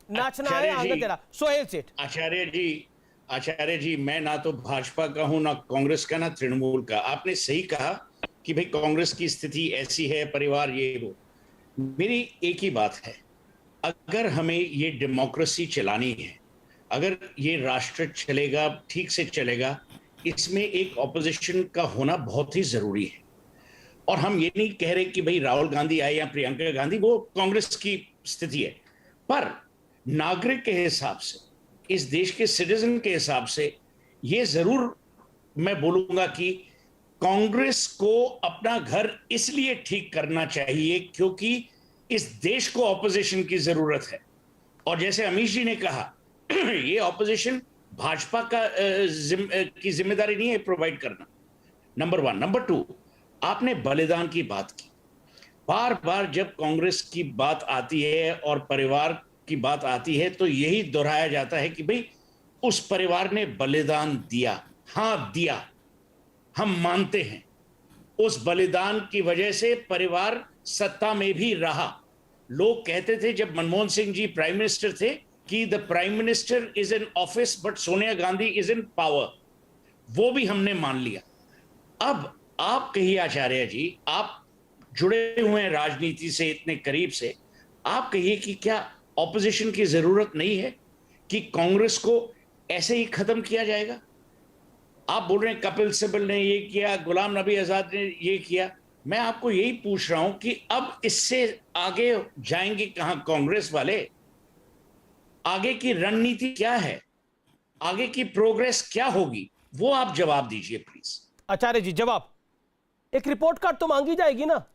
नाचना है, आंगन टेढ़ा। सोहेल सेठ। आचार्य जी, मैं ना तो भाजपा का हूं, ना कांग्रेस का, ना तृणमूल का। आपने सही कहा कि भाई कांग्रेस की स्थिति ऐसी है, परिवार ये वो। मेरी एक ही बात है, अगर हमें ये डेमोक्रेसी चलानी है, अगर ये राष्ट्र चलेगा, ठीक से चलेगा, इसमें एक ऑपोजिशन का होना बहुत ही जरूरी है। और हम ये नहीं कह रहे कि भाई राहुल गांधी आए या प्रियंका गांधी, वो कांग्रेस की स्थिति है, पर नागरिक के हिसाब से, इस देश के सिटीजन के हिसाब से ये जरूर मैं बोलूंगा कि कांग्रेस को अपना घर इसलिए ठीक करना चाहिए क्योंकि इस देश को ऑपोजिशन की जरूरत है। और जैसे अमीश जी ने कहा, ये ऑपोजिशन भाजपा की जिम्मेदारी नहीं है प्रोवाइड करना, नंबर 1। नंबर 2, आपने बलिदान की बात की। बार बार जब कांग्रेस की बात आती है और परिवार की बात आती है तो यही दोहराया जाता है कि भाई उस परिवार ने बलिदान दिया। हाँ, दिया, हम मानते हैं। उस बलिदान की वजह से परिवार सत्ता में भी रहा। लोग कहते थे जब मनमोहन सिंह जी प्राइम मिनिस्टर थे कि the prime minister is in office but Sonia Gandhi is in power. वो भी हमने मान लिया। अब आप कहिए आचार्य जी, आप जुड़े हुए हैं राजनीति से इतने करीब से, आप कहिए कि क्या ऑपोजिशन की जरूरत नहीं है कि कांग्रेस को ऐसे ही खत्म किया जाएगा? आप बोल रहे हैं कपिल सिब्बल ने ये किया, गुलाम नबी आजाद ने ये किया। मैं आपको यही पूछ रहा हूं कि अब इससे आगे जाएंगे कहां कांग्रेस वाले? आगे की रणनीति क्या है? आगे की प्रोग्रेस क्या होगी? वो आप जवाब दीजिए प्लीज। आचार्य जी जवाब, एक रिपोर्ट कार्ड तो मांगी जाएगी ना?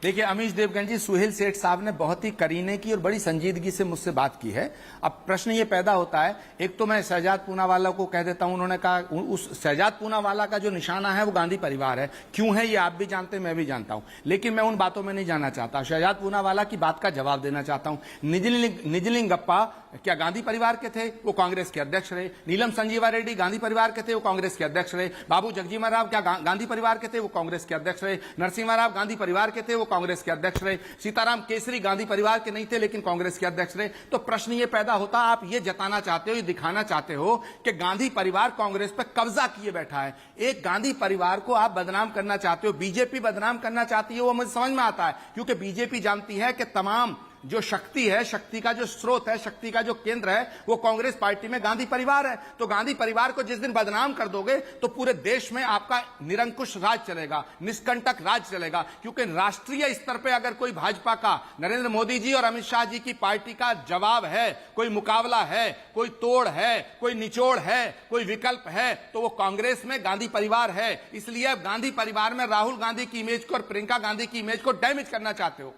देखिए अमीश देवगन जी, सुहेल सेठ साहब ने बहुत ही करीने की और बड़ी संजीदगी से मुझसे बात की है। अब प्रश्न ये पैदा होता है, एक तो मैं शहजाद पूनावाला को कह देता हूं, उन्होंने कहा उस शहजाद पूनावाला का जो निशाना है वो गांधी परिवार है। क्यों है ये आप भी जानते हैं, मैं भी जानता हूं, लेकिन मैं उन बातों में नहीं जाना चाहता। शहजाद पूनावाला की बात का जवाब देना चाहता हूं। निजलिंग गप्पा क्या गांधी परिवार के थे? वो कांग्रेस के अध्यक्ष रहे। नीलम संजीवा रेड्डी गांधी परिवार के थे, वो कांग्रेस के अध्यक्ष रहे। बाबू जगजीवन राव क्या गांधी परिवार के थे? वो कांग्रेस के अध्यक्ष रहे। नरसिम्हा राव गांधी परिवार के थे, वो कांग्रेस के अध्यक्ष रहे। सीताराम केसरी गांधी परिवार के नहीं थे लेकिन कांग्रेस के अध्यक्ष रहे। तो प्रश्न ये पैदा होता, आप ये जताना चाहते हो, ये दिखाना चाहते हो कि गांधी परिवार कांग्रेस पर कब्जा किए बैठा है। एक गांधी परिवार को आप बदनाम करना चाहते हो, बीजेपी बदनाम करना चाहती है, वो मुझे समझ में आता है, क्योंकि बीजेपी जानती है कि तमाम जो शक्ति है, शक्ति का जो स्रोत है, शक्ति का जो केंद्र है, वो कांग्रेस पार्टी में गांधी परिवार है। तो गांधी परिवार को जिस दिन बदनाम कर दोगे तो पूरे देश में आपका निरंकुश राज चलेगा, निष्कंटक राज चलेगा। क्योंकि राष्ट्रीय स्तर पे अगर कोई भाजपा का, नरेंद्र मोदी जी और अमित शाह जी की पार्टी का जवाब है, कोई मुकाबला है, कोई तोड़ है, कोई निचोड़ है, कोई विकल्प है, तो वो कांग्रेस में गांधी परिवार है। इसलिए अब गांधी परिवार में राहुल गांधी की इमेज को और प्रियंका गांधी की इमेज को डैमेज करना चाहते हो।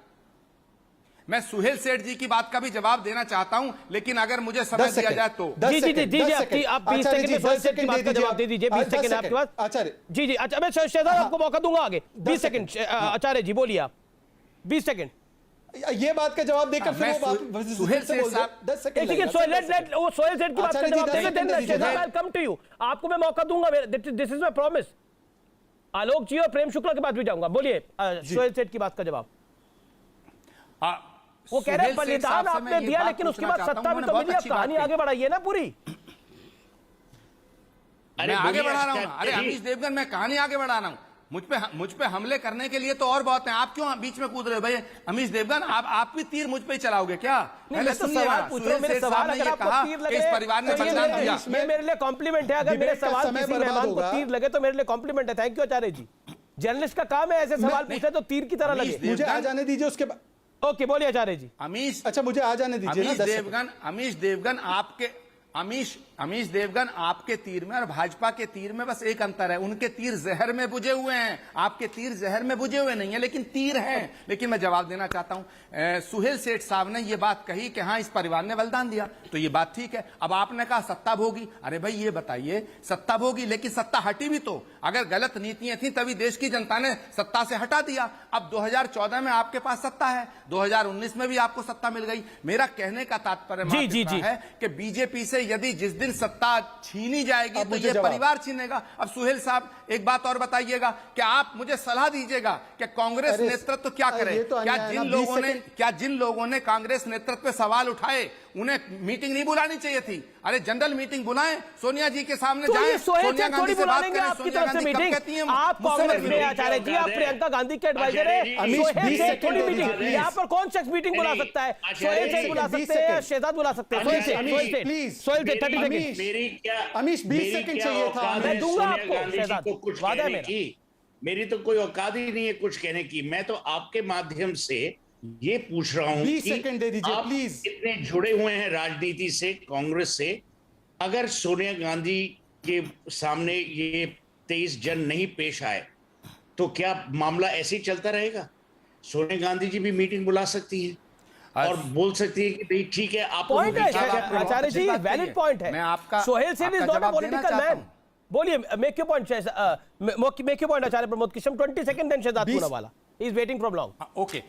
मैं सुहेल सेठ जी की बात का भी जवाब देना चाहता हूं, लेकिन अगर मुझे समय दिया जाए तो। जी आप 20 सेकंड में सुहेल सेठ की बात का जवाब दे दीजिए। 20 सेकंड आपके पास आचार्य जी। अच्छा मैं शहजाद आपको मौका दूंगा आगे। 20 सेकंड आचार्य जी बोलिए आप। 20 सेकंड ये बात का जवाब देकर फिर वो सुहेल सेठ साहब 10 सेकंड वो सुहेल सेठ की बात का जवाब देंगे। आई कम टू यू, आपको मैं मौका दूंगा। This is my promise. Alok ji और प्रेम शुक्ला के बाद भी जाऊंगा। बोलिए सुहेल सेठ की बात का जवाब। वो कह रहे हैं बलिदान आपने दिया लेकिन उसके बाद सत्ता भी तो मिली। अब कहानी आगे बढ़ाइए ना पूरी। मैं आगे बढ़ा रहा हूं। अरे अमीश देवगन, मैं कहानी आगे बढ़ा रहा हूं। मुझ पे हमले करने के लिए तो और बहुत हैं। आप क्यों बीच में कूद रहे हो भाई? अमीश देवगन, आप भी तीर मुझ पे ही चलाओगे क्या? पहले सवाल पूछ रहा हूं। मेरे सवाल अगर आपको तीर लगे, इस परिवार ने बलिदान दिया, ये मेरे लिए कॉम्प्लीमेंट है। अगर मेरे सवाल किसी मेहमान को तीर लगे तो मेरे लिए कॉम्प्लीमेंट है। Thank you Acharya ji. Journalist का काम है ऐसे सवाल पूछे तो तीर की तरह लगे। मुझे आ जाने दीजिए उसके बाद। ओके बोलिए आचार्य जी। अच्छा मुझे आ जाने दीजिए ना। अमीश देवगन आपके तीर में और भाजपा के तीर में बस एक अंतर है, उनके तीर जहर में बुझे हुए हैं, आपके तीर जहर में बुझे हुए नहीं है, लेकिन तीर हैं। लेकिन मैं जवाब देना चाहता हूं। सुहेल सेठ साहब ने यह बात कही कि हाँ इस परिवार ने बलिदान दिया, तो ये बात ठीक है। अब आपने कहा सत्ता भोगी। अरे भाई ये बताइए, सत्ता भोगी लेकिन सत्ता हटी भी तो। अगर गलत नीतियां थी तभी देश की जनता ने सत्ता से हटा दिया। अब 2014 में आपके पास सत्ता है, 2019 में भी आपको सत्ता मिल गई। मेरा कहने का तात्पर्य है कि बीजेपी से यदि जिस दिन सत्ता छीनी जाएगी तो ये परिवार छीनेगा। अब सुहेल साहब एक बात और बताइएगा कि आप मुझे सलाह दीजिएगा कि कांग्रेस नेतृत्व क्या करे। क्या जिन लोगों ने कांग्रेस नेतृत्व पे सवाल उठाए उन्हें मीटिंग नहीं बुलानी चाहिए थी? अरे जनरल मीटिंग बुलाएं, सोनिया जी के सामने जाएं, सोनिया गांधी से बात करें। आपकी तरफ से मीटिंग आप कांग्रेस में आचार्य जी, आप प्रियंका गांधी के एडवाइजर है। थोड़ी मीटिंग यहाँ पर कौन शख्स मीटिंग बुला सकता है? सोहेल सेठ बुला सकते हैं, शहजाद बुला सकते हैं। सोहेल सेठ 30 सेकंड। अमीश 20 सेकंड चाहिए था। मैं दूंगा आपको शहजाद, कुछ वादा है कहने की। मेरी तो कोई औकात ही नहीं है कुछ कहने की। मैं तो आपके माध्यम से ये पूछ रहा हूं 20 सेकंड दे दीजिए प्लीज। इतने जुड़े हुए हैं राजनीति से, कांग्रेस से, अगर सोनिया गांधी के सामने ये 23 जन नहीं पेश आए तो क्या मामला ऐसे ही चलता रहेगा? सोनिया गांधी जी भी मीटिंग बुला सकती है और बोल सकती है कि भाई ठीक है। आप पॉइंट है आचार्य जी, वैलिड पॉइंट है। मैं आपका Sohail Seth is not a political man. बोलिए, make your point make your point Acharya Pramod Krishna. 20 second then Shehzad Poonawalla is waiting from long. Okay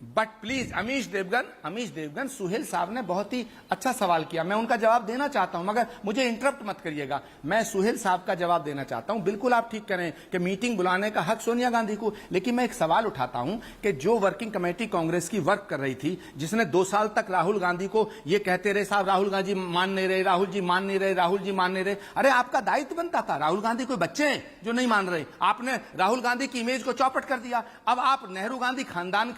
but please Amish Devgan, Suhail साहब ने बहुत ही अच्छा सवाल किया, मैं उनका जवाब देना चाहता हूं, मगर मुझे इंटरप्ट मत करिएगा। मैं सुहेल साहब का जवाब देना चाहता हूं। बिल्कुल आप ठीक करें कि मीटिंग बुलाने का हक सोनिया गांधी को, लेकिन मैं एक सवाल उठाता हूं कि जो वर्किंग कमेटी कांग्रेस की वर्क कर रही थी, जिसने 2 साल तक राहुल गांधी को ये कहते रहे साहब राहुल गांधी मान नहीं रहे, राहुल जी मान नहीं रहे, राहुल जी मान नहीं रहे। अरे आपका दायित्व बनता था, राहुल गांधी कोई बच्चे हैं जो नहीं मान रहे? आपने राहुल गांधी की इमेज को चौपट कर दिया। अब आप नेहरू गांधी खानदान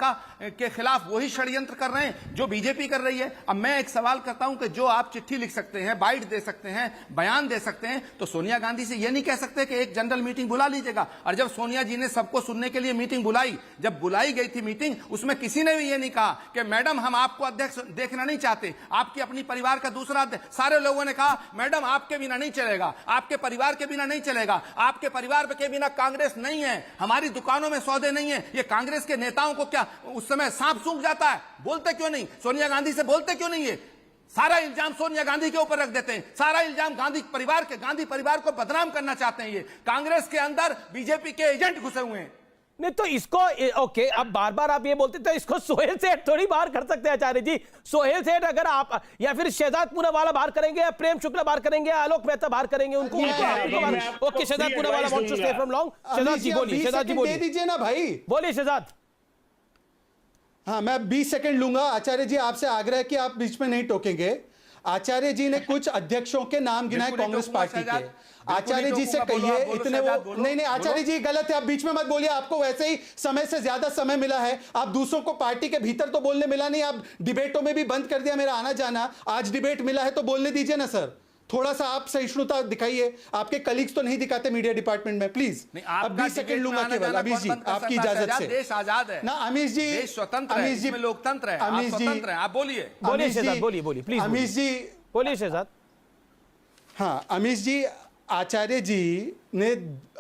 के खिलाफ वही षड्यंत्र कर रहे हैं जो बीजेपी कर रही है। अब मैं एक सवाल करता हूं कि जो आप चिट्ठी लिख सकते हैं, बाइट दे सकते हैं, बयान दे सकते हैं, तो सोनिया गांधी से यह नहीं कह सकते कि एक जनरल मीटिंग बुला लीजिएगा। और जब सोनिया जी ने सबको सुनने के लिए मीटिंग बुलाई, जब बुलाई गई थी मीटिंग, उसमें किसी ने भी यह नहीं कहा कि मैडम हम आपको अध्यक्ष देखना नहीं चाहते, आपकी अपनी परिवार का दूसरा अध्यक्ष। सारे लोगों ने कहा मैडम आपके बिना नहीं चलेगा, आपके परिवार के बिना नहीं चलेगा, आपके परिवार के बिना कांग्रेस नहीं है, हमारी दुकानों में सौदे नहीं है। ये कांग्रेस के नेताओं को क्या उस समय सांप सूंघ जाता है? बोलते क्यों नहीं? सोनिया गांधी से बोलते क्यों नहीं? है सारा इल्जाम सोनिया गांधी के ऊपर रख देते हैं, सारा इल्जाम गांधी परिवार को बदनाम करना चाहते हैं। ये कांग्रेस के अंदर बीजेपी के एजेंट घुसे हुए हैं। नहीं तो इसको ओके, अब बार बार आप ये बोलते तो इसको सोहेल सेठ थोड़ी बाहर कर सकते हैं आचार्य जी। सोहेल सेठ अगर आप या फिर शहजाद पूनावाला बाहर करेंगे, या प्रेम शुक्ला बाहर करेंगे, या आलोक मेहता बाहर करेंगे उनको। Okay, Shehzad Poonawalla wants to stay from long. Shehzad ji बोलिए, शहजाद जी बोलिए, दे दीजिए ना भाई, बोलिए शहजाद। हाँ, मैं 20 सेकंड लूंगा। आचार्य जी आपसे आग्रह है कि आप बीच में नहीं टोकेंगे। आचार्य जी ने कुछ अध्यक्षों के नाम गिनाए कांग्रेस पार्टी के। आचार्य जी से कहिए इतने वो नहीं आचार्य जी गलत है, आप बीच में मत बोलिए। आपको वैसे ही समय से ज्यादा समय मिला है, आप दूसरों को पार्टी के भीतर तो बोलने मिला नहीं, आप डिबेटों में भी बंद कर दिया मेरा आना जाना। आज डिबेट मिला है तो बोलने दीजिए ना सर, थोड़ा सा आप सहिष्णुता दिखाइए। आपके कलीग्स तो नहीं दिखाते मीडिया डिपार्टमेंट में, प्लीज। अब 20 सेकंड लूंगा केवल। अमीश जी आपकी इजाजत से। देश आजाद है ना अमीश जी, देश स्वतंत्र है, इसमें लोकतंत्र है, आप स्वतंत्र हैं। आप बोलिए, बोलिए शहजाद, बोलिए प्लीज। अमीश जी बोलिए शहजाद। हाँ, अमीश जी, आचार्य जी ने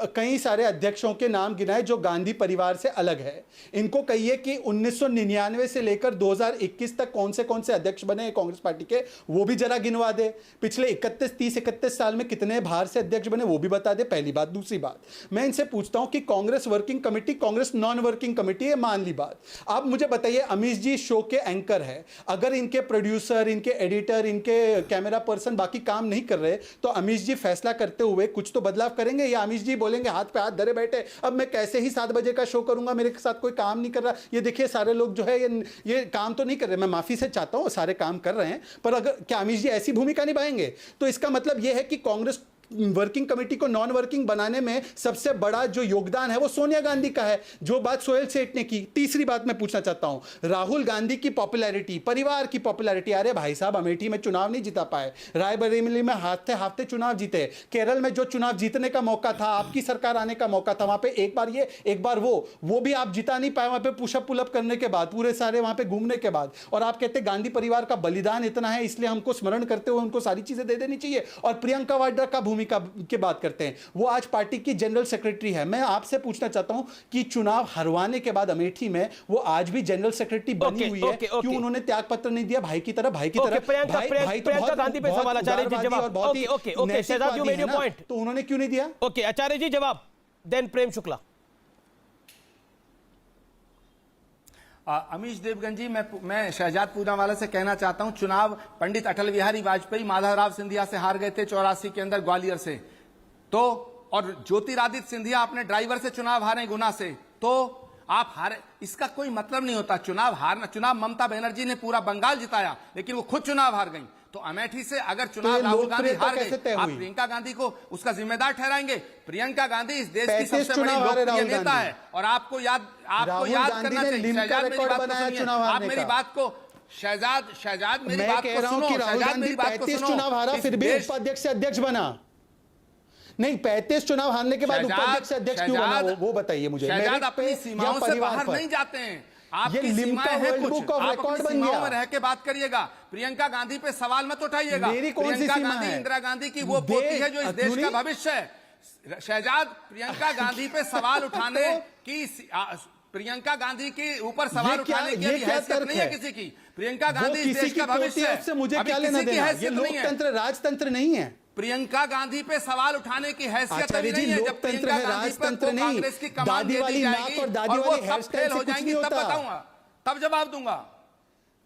कई सारे अध्यक्षों के नाम गिनाए जो गांधी परिवार से अलग है। इनको कहिए कि 1999 से लेकर 2021 तक कौन से अध्यक्ष बने कांग्रेस पार्टी के, वो भी जरा गिनवा दे। पिछले 31 साल में कितने बाहर से अध्यक्ष बने वो भी बता दे, पहली बात। दूसरी बात, मैं इनसे पूछता हूं कि Congress working committee Congress non working committee है, मान ली बात। आप मुझे बताइए, अमीश जी शो के एंकर है, अगर इनके प्रोड्यूसर, इनके एडिटर, इनके कैमरा पर्सन बाकी काम नहीं कर रहे तो अमीश जी फैसला करते हुए कुछ तो बदलाव करेंगे, या अमीश जी बोलेंगे हाथ पे हाथ धरे बैठे अब मैं कैसे ही 7 बजे का शो करूंगा, मेरे साथ कोई काम नहीं कर रहा, ये देखिए सारे लोग जो है ये काम तो नहीं कर रहे। मैं माफी से चाहता हूं, सारे काम कर रहे हैं, पर अगर क्या अमीश जी ऐसी भूमिका निभाएंगे? तो इसका मतलब यह है कि कांग्रेस वर्किंग कमेटी को नॉन वर्किंग बनाने में सबसे बड़ा जो योगदान है वो सोनिया गांधी का है, जो बात सोहेल सेठ ने की। तीसरी बात मैं पूछना चाहता हूं, राहुल गांधी की पॉपुलैरिटी, परिवार की पॉपुलैरिटी, अरे भाई साहब अमेठी में चुनाव नहीं जीता पाए, रायबरेली में हाथते चुनाव जीते, केरल में जो चुनाव जीतने का मौका था, आपकी सरकार आने का मौका था, वहां पे एक बार ये एक बार वो भी आप जिता नहीं पाए, वहां पे पुशअप पुलअप करने के बाद, पूरे सारे वहां पे घूमने के बाद। और आप कहते गांधी परिवार का बलिदान इतना है इसलिए हमको स्मरण करते हुए उनको सारी चीजें दे देनी चाहिए। और प्रियंका वाड्रा का भूमिका की बात करते हैं, वो आज पार्टी की जनरल सेक्रेटरी है। मैं आपसे पूछना चाहता हूं कि चुनाव हरवाने के बाद अमेठी में वो आज भी जनरल सेक्रेटरी बनी हुई है, क्यों उन्होंने त्याग पत्र नहीं दिया भाई की तरह? प्रियंका गांधी पे सवाल आचार्य जी जवाब। Okay Shehzad, you made your point, तो उन्होंने क्यों नहीं दिया? ओके आचार्य जी जवाब, देन प्रेम शुक्ला। अमीश देवगन जी, मैं शहजाद पूनावाला से कहना चाहता हूं, चुनाव पंडित अटल बिहारी वाजपेयी माधवराव सिंधिया से हार गए थे 84 के अंदर ग्वालियर से, तो और ज्योतिरादित्य सिंधिया अपने ड्राइवर से चुनाव हारे गुना से, तो आप हारे, इसका कोई मतलब नहीं होता चुनाव हारना। चुनाव ममता बनर्जी ने पूरा बंगाल जिताया, लेकिन वो खुद चुनाव हार गई। तो अमेठी से अगर चुनाव राहुल गांधी हार गए, आप प्रियंका गांधी को उसका जिम्मेदार ठहराएंगे? प्रियंका गांधी इस देश की सबसे बड़ी लोकप्रिय नेता है, और आपको याद करना चाहिए। शहजाद मेरी बात को सुनिए, आप मेरी बात को शहजाद मेरी बात को सुनो। शहजाद मेरी बात को सुनो। चुनाव हारा फिर भी उपाध्यक्ष से अध्यक्ष बना नहीं, 35 चुनाव हारने के बाद उपाध्यक्ष से अध्यक्ष क्यों बना वो बताइए मुझे। शहजाद अपनी सीमाओं से बाहर नहीं जाते हैं, आपकी सीमाएं हैं कुछ, आप अपनी सीमाओं में रह के बात करिएगा। प्रियंका गांधी पे सवाल मत उठाइएगा। प्रियंका गांधी इंदिरा गांधी की वो पोती है जो इस देश का भविष्य है। शहजाद, प्रियंका गांधी पे सवाल उठाने की, प्रियंका गांधी के ऊपर सवाल उठाने की हैसियत नहीं है किसी की। प्रियंका गांधी इस देश का भविष्य है, उससे मुझे क्या लेना देना? ये लोकतंत्र राजतंत्र नहीं है। प्रियंका गांधी पे सवाल उठाने की हैसियत नहीं है। जब प्रियंका गांधी पर कांग्रेस की कमान दे दी जाएगी और वो सब फेल हो जाएंगी, तब बताऊंगा, तब जवाब दूंगा।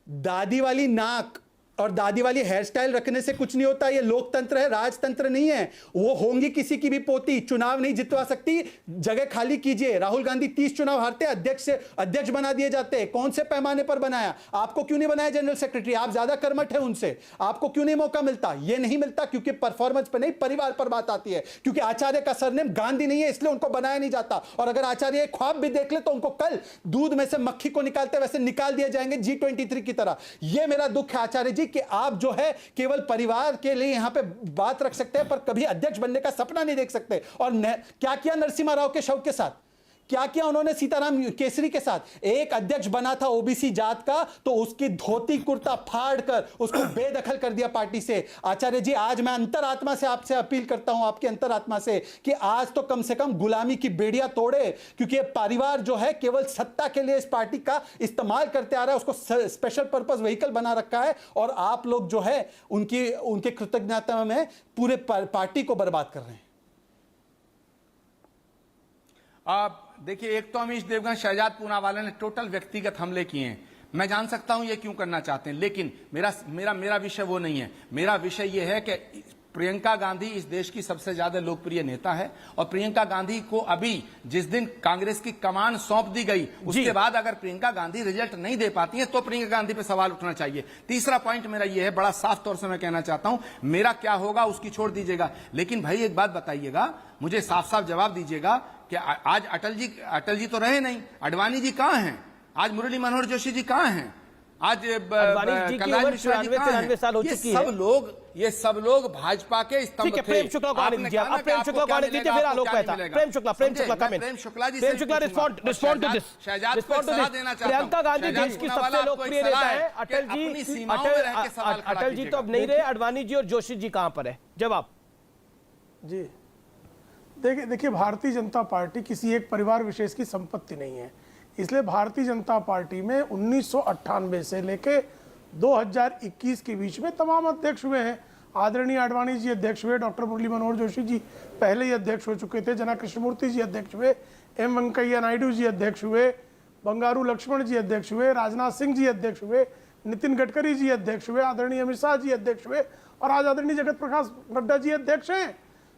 दादी वाली नाक और दादी वाली हेयर स्टाइल रखने से कुछ नहीं होता। ये लोकतंत्र है, राजतंत्र नहीं है। वो होंगी किसी की भी पोती, चुनाव नहीं जितवा सकती, जगह खाली कीजिए। राहुल गांधी 30 चुनाव हारते, अध्यक्ष बना दिए जाते। कौन से पैमाने पर बनाया? आपको क्यों नहीं बनाया जनरल सेक्रेटरी? आप ज्यादा कर्मठ है उनसे, आपको क्यों नहीं मौका मिलता? ये नहीं मिलता क्योंकि परफॉर्मेंस पर नहीं, परिवार पर बात आती है। क्योंकि आचार्य का सरनेम गांधी नहीं है, इसलिए उनको बनाया नहीं जाता। और अगर आचार्य एक ख्वाब भी देख ले तो उनको कल दूध में से मक्खी को निकालते वैसे निकाल दिए जाएंगे G23 की तरह। यह मेरा दुख है आचार्य जी कि आप जो है केवल परिवार के लिए यहां पे बात रख सकते हैं, पर कभी अध्यक्ष बनने का सपना नहीं देख सकते। और क्या किया नरसिम्हा राव के शव के साथ? क्या किया उन्होंने सीताराम केसरी के साथ? एक अध्यक्ष बना था ओबीसी जात का, तो उसकी धोती कुर्ता फाड़ कर उसको बेदखल कर दिया पार्टी से। आचार्य जी, आज मैं अंतरात्मा से आपसे अपील करता हूं, आपकी अंतरात्मा से, कि आज तो कम से कम गुलामी की बेड़ियां तोड़े। क्योंकि ये परिवार जो है केवल सत्ता के लिए इस पार्टी का इस्तेमाल करते आ रहा है, उसको स्पेशल पर्पस व्हीकल बना रखा है। और आप लोग जो है उनके कृतज्ञता में पूरे पार्टी को बर्बाद कर रहे हैं। आप देखिए, एक तो अमीश देवगन शहजाद पूनावाला ने टोटल व्यक्तिगत हमले किए हैं। मैं जान सकता हूं ये क्यों करना चाहते हैं, लेकिन मेरा विषय वो नहीं है। मेरा विषय ये है कि प्रियंका गांधी इस देश की सबसे ज्यादा लोकप्रिय नेता है, और प्रियंका गांधी को अभी जिस दिन कांग्रेस की कमान सौंप दी गई, उसके बाद अगर प्रियंका गांधी रिजल्ट नहीं दे पाती है तो प्रियंका गांधी पे सवाल उठना चाहिए। तीसरा पॉइंट मेरा यह है, बड़ा साफ तौर से मैं कहना चाहता हूं, मेरा क्या होगा उसकी छोड़ दीजिएगा, लेकिन भाई एक बात बताइएगा, मुझे साफ साफ जवाब दीजिएगा कि आज अटल जी तो रहे नहीं, अडवाणी जी कहां हैं? आज मुरली मनोहर जोशी जी कहां हैं? आज कल्याण मिश्रा जी कहां हैं? ये सब लोग भाजपा के स्तंभ थे। प्रेम शुक्ला को आने दीजिए, अब प्रेम शुक्ला को आने दीजिए, फिर Alok Mehta. Prem Shukla respond to this. Priyanka Gandhi देश की सबसे लोकप्रिय नेता है। अटल जी तो अब नहीं रहे, अडवाणी जी और जोशी जी कहां पर है? जवाब जी। देखिए, भारतीय जनता पार्टी किसी एक परिवार विशेष की संपत्ति नहीं है। इसलिए भारतीय जनता पार्टी में 1998 से लेके 2021 के बीच में तमाम अध्यक्ष हुए हैं। आदरणीय आडवाणी जी अध्यक्ष हुए, डॉक्टर मुरली मनोहर जोशी जी पहले ही अध्यक्ष हो चुके थे, जना कृष्णमूर्ति जी अध्यक्ष हुए, एम वेंकैया नायडू जी अध्यक्ष हुए, बंगारू लक्ष्मण जी अध्यक्ष हुए, राजनाथ सिंह जी अध्यक्ष हुए, नितिन गडकरी जी अध्यक्ष हुए, आदरणीय अमित शाह जी अध्यक्ष हुए, और आज आदरणीय जगत प्रकाश नड्डा जी अध्यक्ष हैं।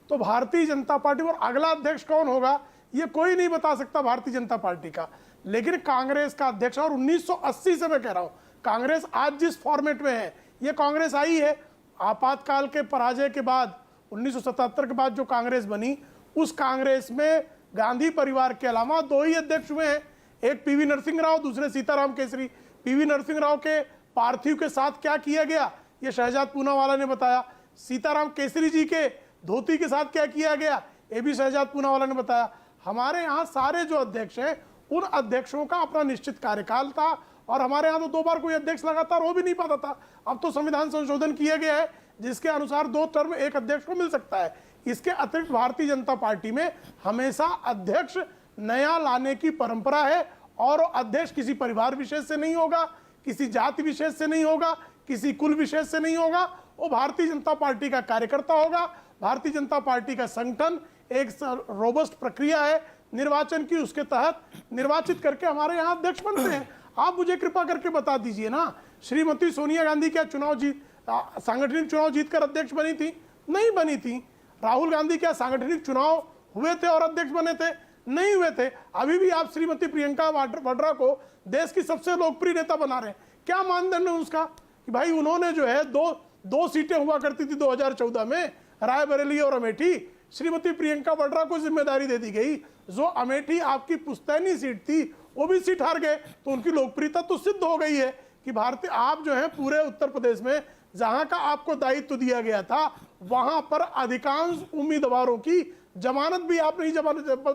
तो भारतीय जनता पार्टी और अगला अध्यक्ष कौन होगा ये कोई नहीं बता सकता भारतीय जनता पार्टी का। लेकिन कांग्रेस का अध्यक्ष, और 1980 से मैं कह रहा हूं, कांग्रेस आज जिस फॉर्मेट में है, ये कांग्रेस आई है आपातकाल के पराजय के बाद, 1977 के बाद जो कांग्रेस बनी, उस कांग्रेस में गांधी परिवार के अलावा 2 ही अध्यक्ष हुए हैं, एक पीवी नरसिंह राव, दूसरे सीताराम केसरी। पीवी नरसिंह राव के पार्थिव के साथ क्या किया गया ये शहजाद पूनावाला ने बताया। सीताराम केसरी जी के धोती के साथ क्या किया गया ये भी शहजाद पूनावाला ने बताया। हमारे यहाँ सारे जो अध्यक्ष हैं उन अध्यक्षों का अपना निश्चित कार्यकाल था, और हमारे यहाँ तो 2 बार कोई अध्यक्ष लगातार हो भी नहीं पाता था। अब तो संविधान संशोधन किया गया है जिसके अनुसार 2 टर्म एक अध्यक्ष को मिल सकता है। इसके अतिरिक्त भारतीय जनता पार्टी में हमेशा अध्यक्ष नया लाने की परंपरा है, और अध्यक्ष किसी परिवार विशेष से नहीं होगा, किसी जाति विशेष से नहीं होगा, किसी कुल विशेष से नहीं होगा, वो भारतीय जनता पार्टी का कार्यकर्ता होगा। भारतीय जनता पार्टी का संगठन एक रोबस्ट प्रक्रिया है निर्वाचन की, उसके तहत निर्वाचित करके हमारे यहाँ अध्यक्ष बनते हैं। आप मुझे कृपा करके बता दीजिए ना, श्रीमती सोनिया गांधी क्या सांगठनिक चुनाव जीतकर अध्यक्ष बनी थी? नहीं बनी थी। राहुल गांधी क्या सांगठनिक चुनाव हुए थे और अध्यक्ष बने थे? नहीं हुए थे। अभी भी आप श्रीमती प्रियंका वाड्रा को देश की सबसे लोकप्रिय नेता बना रहे हैं। क्या मानदंड है उसका कि भाई उन्होंने जो है दो सीटें हुआ करती थी 2014 में, रायबरेली और अमेठी। श्रीमती प्रियंका वाड्रा को जिम्मेदारी दे दी गई, जो अमेठी आपकी पुश्तैनी सीट थी वो भी सीट हार गए, तो उनकी लोकप्रियता तो सिद्ध हो गई है कि भारतीय आप जो है पूरे उत्तर प्रदेश में जहां का आपको दायित्व दिया गया था वहां पर अधिकांश उम्मीदवारों की जमानत भी आप नहीं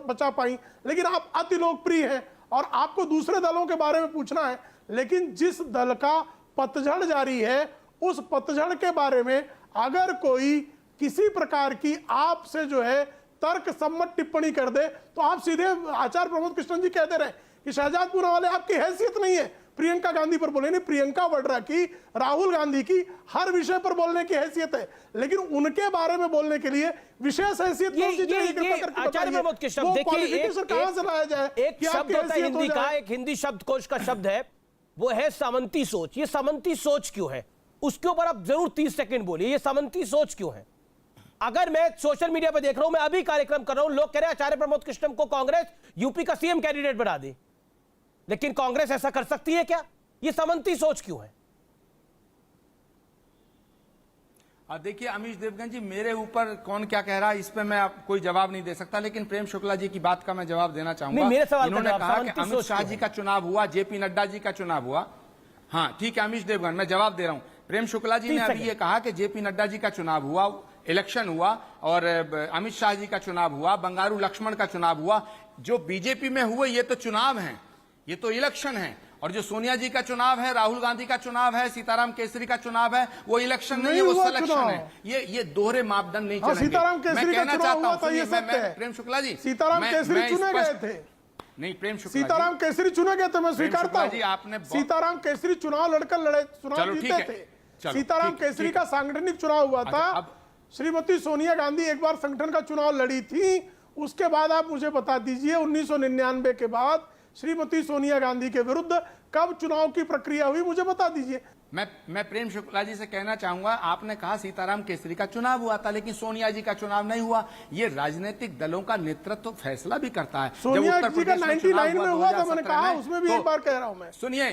बचा पाई। लेकिन आप अति लोकप्रिय हैं और आपको दूसरे दलों के बारे में पूछना है, लेकिन जिस दल का पतझड़ जारी है उस पतझड़ के बारे में अगर कोई किसी प्रकार की आपसे जो है तर्क सम्मत टिप्पणी कर दे तो आप सीधे आचार्य प्रमोद कृष्णन जी कहते रहे कि शहजाद पूनावाला आपकी हैसियत नहीं है प्रियंका गांधी पर बोले। नहीं, प्रियंका वाड्रा की, राहुल गांधी की हर विषय पर बोलने की हैसियत है, लेकिन उनके बारे में बोलने के लिए विशेष हैसियत आचार्य प्रमोद कृष्णन, देखिए कहां से लाया जाए? एक शब्द होता है हिंदी का, एक हिंदी शब्दकोश का शब्द है, वो है सामंती सोच। ये सामंती सोच क्यों है उसके ऊपर आप जरूर 30 सेकंड बोलिए। ये सामंती सोच क्यों है? अगर मैं सोशल मीडिया पर देख रहा हूं, मैं अभी कार्यक्रम कर रहा हूं, लोग कह रहे हैं आचार्य प्रमोद कृष्णम को कांग्रेस यूपी का सीएम कैंडिडेट बना दे, लेकिन कांग्रेस ऐसा कर सकती है क्या? ये सामंती सोच क्यों है? देखिए अमीश देवगन जी, मेरे ऊपर कौन क्या कह रहा है इस पे मैं कोई जवाब नहीं दे सकता, लेकिन प्रेम शुक्ला जी की बात का मैं जवाब देना चाहूंगा। मेरे सवाल इन्होंने कहा कि अमित शाह जी का चुनाव हुआ, जेपी नड्डा जी का चुनाव हुआ। हाँ ठीक है अमीश देवगन, मैं जवाब दे रहा हूं। प्रेम शुक्ला जी ने अभी ये कहा कि जेपी नड्डा जी का चुनाव हुआ, इलेक्शन हुआ, और अमित शाह जी का चुनाव हुआ, बंगारू लक्ष्मण का चुनाव हुआ। जो बीजेपी में हुए ये तो चुनाव है, ये तो इलेक्शन है। और जो सोनिया जी का चुनाव है, राहुल गांधी का चुनाव है, सीताराम केसरी का चुनाव है, वो इलेक्शन नहीं है, वो सिलेक्शन है। ये दोहरे मापदंड नहीं चलेंगे। सीताराम केसरी का चुनाव हुआ था, ये सत्य है। प्रेम शुक्ला जी, सीताराम केसरी चुने गए थे। नहीं प्रेम शुक्ला, सीताराम केसरी चुने गए थे, मैं स्वीकारता हूं। आपने सीताराम केसरी चुनाव लड़कर चुनाव जीते थे। सीताराम केसरी का सांगठनिक चुनाव हुआ था। श्रीमती सोनिया गांधी एक बार संगठन का चुनाव लड़ी थी। उसके बाद आप मुझे बता दीजिए 1999 के बाद श्रीमती सोनिया गांधी के विरुद्ध कब चुनाव की प्रक्रिया हुई, मुझे बता दीजिए। मैं प्रेम शुक्ला जी से कहना चाहूंगा, आपने कहा सीताराम केसरी का चुनाव हुआ था, लेकिन सोनिया जी का चुनाव नहीं हुआ। ये राजनीतिक दलों का नेतृत्व फैसला भी करता है। सोनिया जी का 99 में हुआ था, मैंने कहा, उसमें भी एक बार कह रहा हूं मैं। सुनिए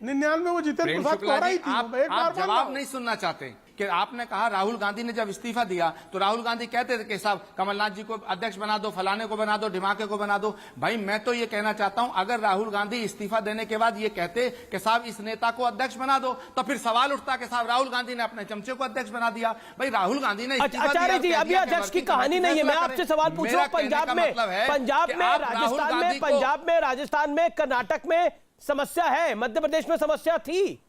99 में वो जितेंद्र प्रसाद को हराई थी। आप जवाब नहीं सुनना चाहते कि आपने कहा राहुल गांधी ने जब इस्तीफा दिया तो राहुल गांधी कहते थे कि साहब कमलनाथ जी को अध्यक्ष बना दो, फलाने को बना दो, ढिमाके को बना दो। भाई मैं तो ये कहना चाहता हूं, अगर राहुल गांधी इस्तीफा देने के बाद ये कहते कि साहब इस नेता को अध्यक्ष बना दो, तो फिर सवाल उठता कि साहब राहुल गांधी ने अपने चमचे को अध्यक्ष बना दिया। भाई राहुल गांधी ने आचार्य जी, अभी अध्यक्ष की कहानी नहीं है। मैं आपसे सवाल पूछ रहा हूं, पंजाब में, राजस्थान में, कर्नाटक में समस्या है, मध्य प्रदेश में समस्या थी,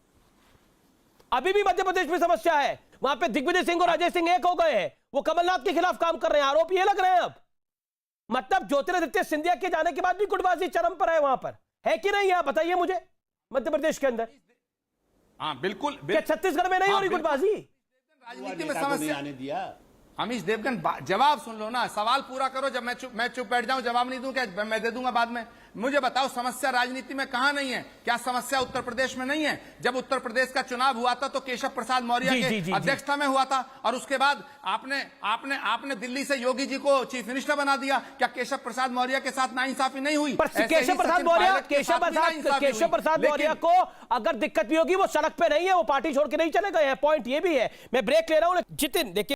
अभी भी मध्य प्रदेश में समस्या है। वहां पे दिग्विजय सिंह और अजय सिंह एक हो गए हैं, वो कमलनाथ के खिलाफ काम कर रहे हैं, आरोप ये लग रहे हैं अब। मतलब ज्योतिरादित्य सिंधिया के जाने के बाद भी गुटबाजी चरम पर है, वहां पर है कि नहीं? आप बताइए मुझे, मध्य प्रदेश के अंदर। हाँ बिल्कुल। क्या छत्तीसगढ़ में नहीं हो रही गुटबाजी? राजनीति में समस्या आने दिया। अमीश देवगन जवाब सुन लो ना, सवाल पूरा करो। जब मैं चुप बैठ जाऊं, जवाब नहीं दूं क्या? मैं दे दूंगा बाद में। मुझे बताओ समस्या राजनीति में कहां नहीं है? क्या समस्या उत्तर प्रदेश में नहीं है? जब उत्तर प्रदेश का चुनाव हुआ था तो केशव प्रसाद मौर्य के अध्यक्षता में हुआ था, और उसके बाद आपने दिल्ली से योगी जी को चीफ मिनिस्टर बना दिया। क्या केशव प्रसाद मौर्य के साथ नाइंसाफी नहीं हुई? केशव प्रसाद मौर्य को अगर दिक्कत भी होगी, वो सड़क पे नहीं है, वो पार्टी छोड़ के नहीं चले गए हैं। पॉइंट ये भी है। मैं ब्रेक ले रहा हूं। जितिन देखिए,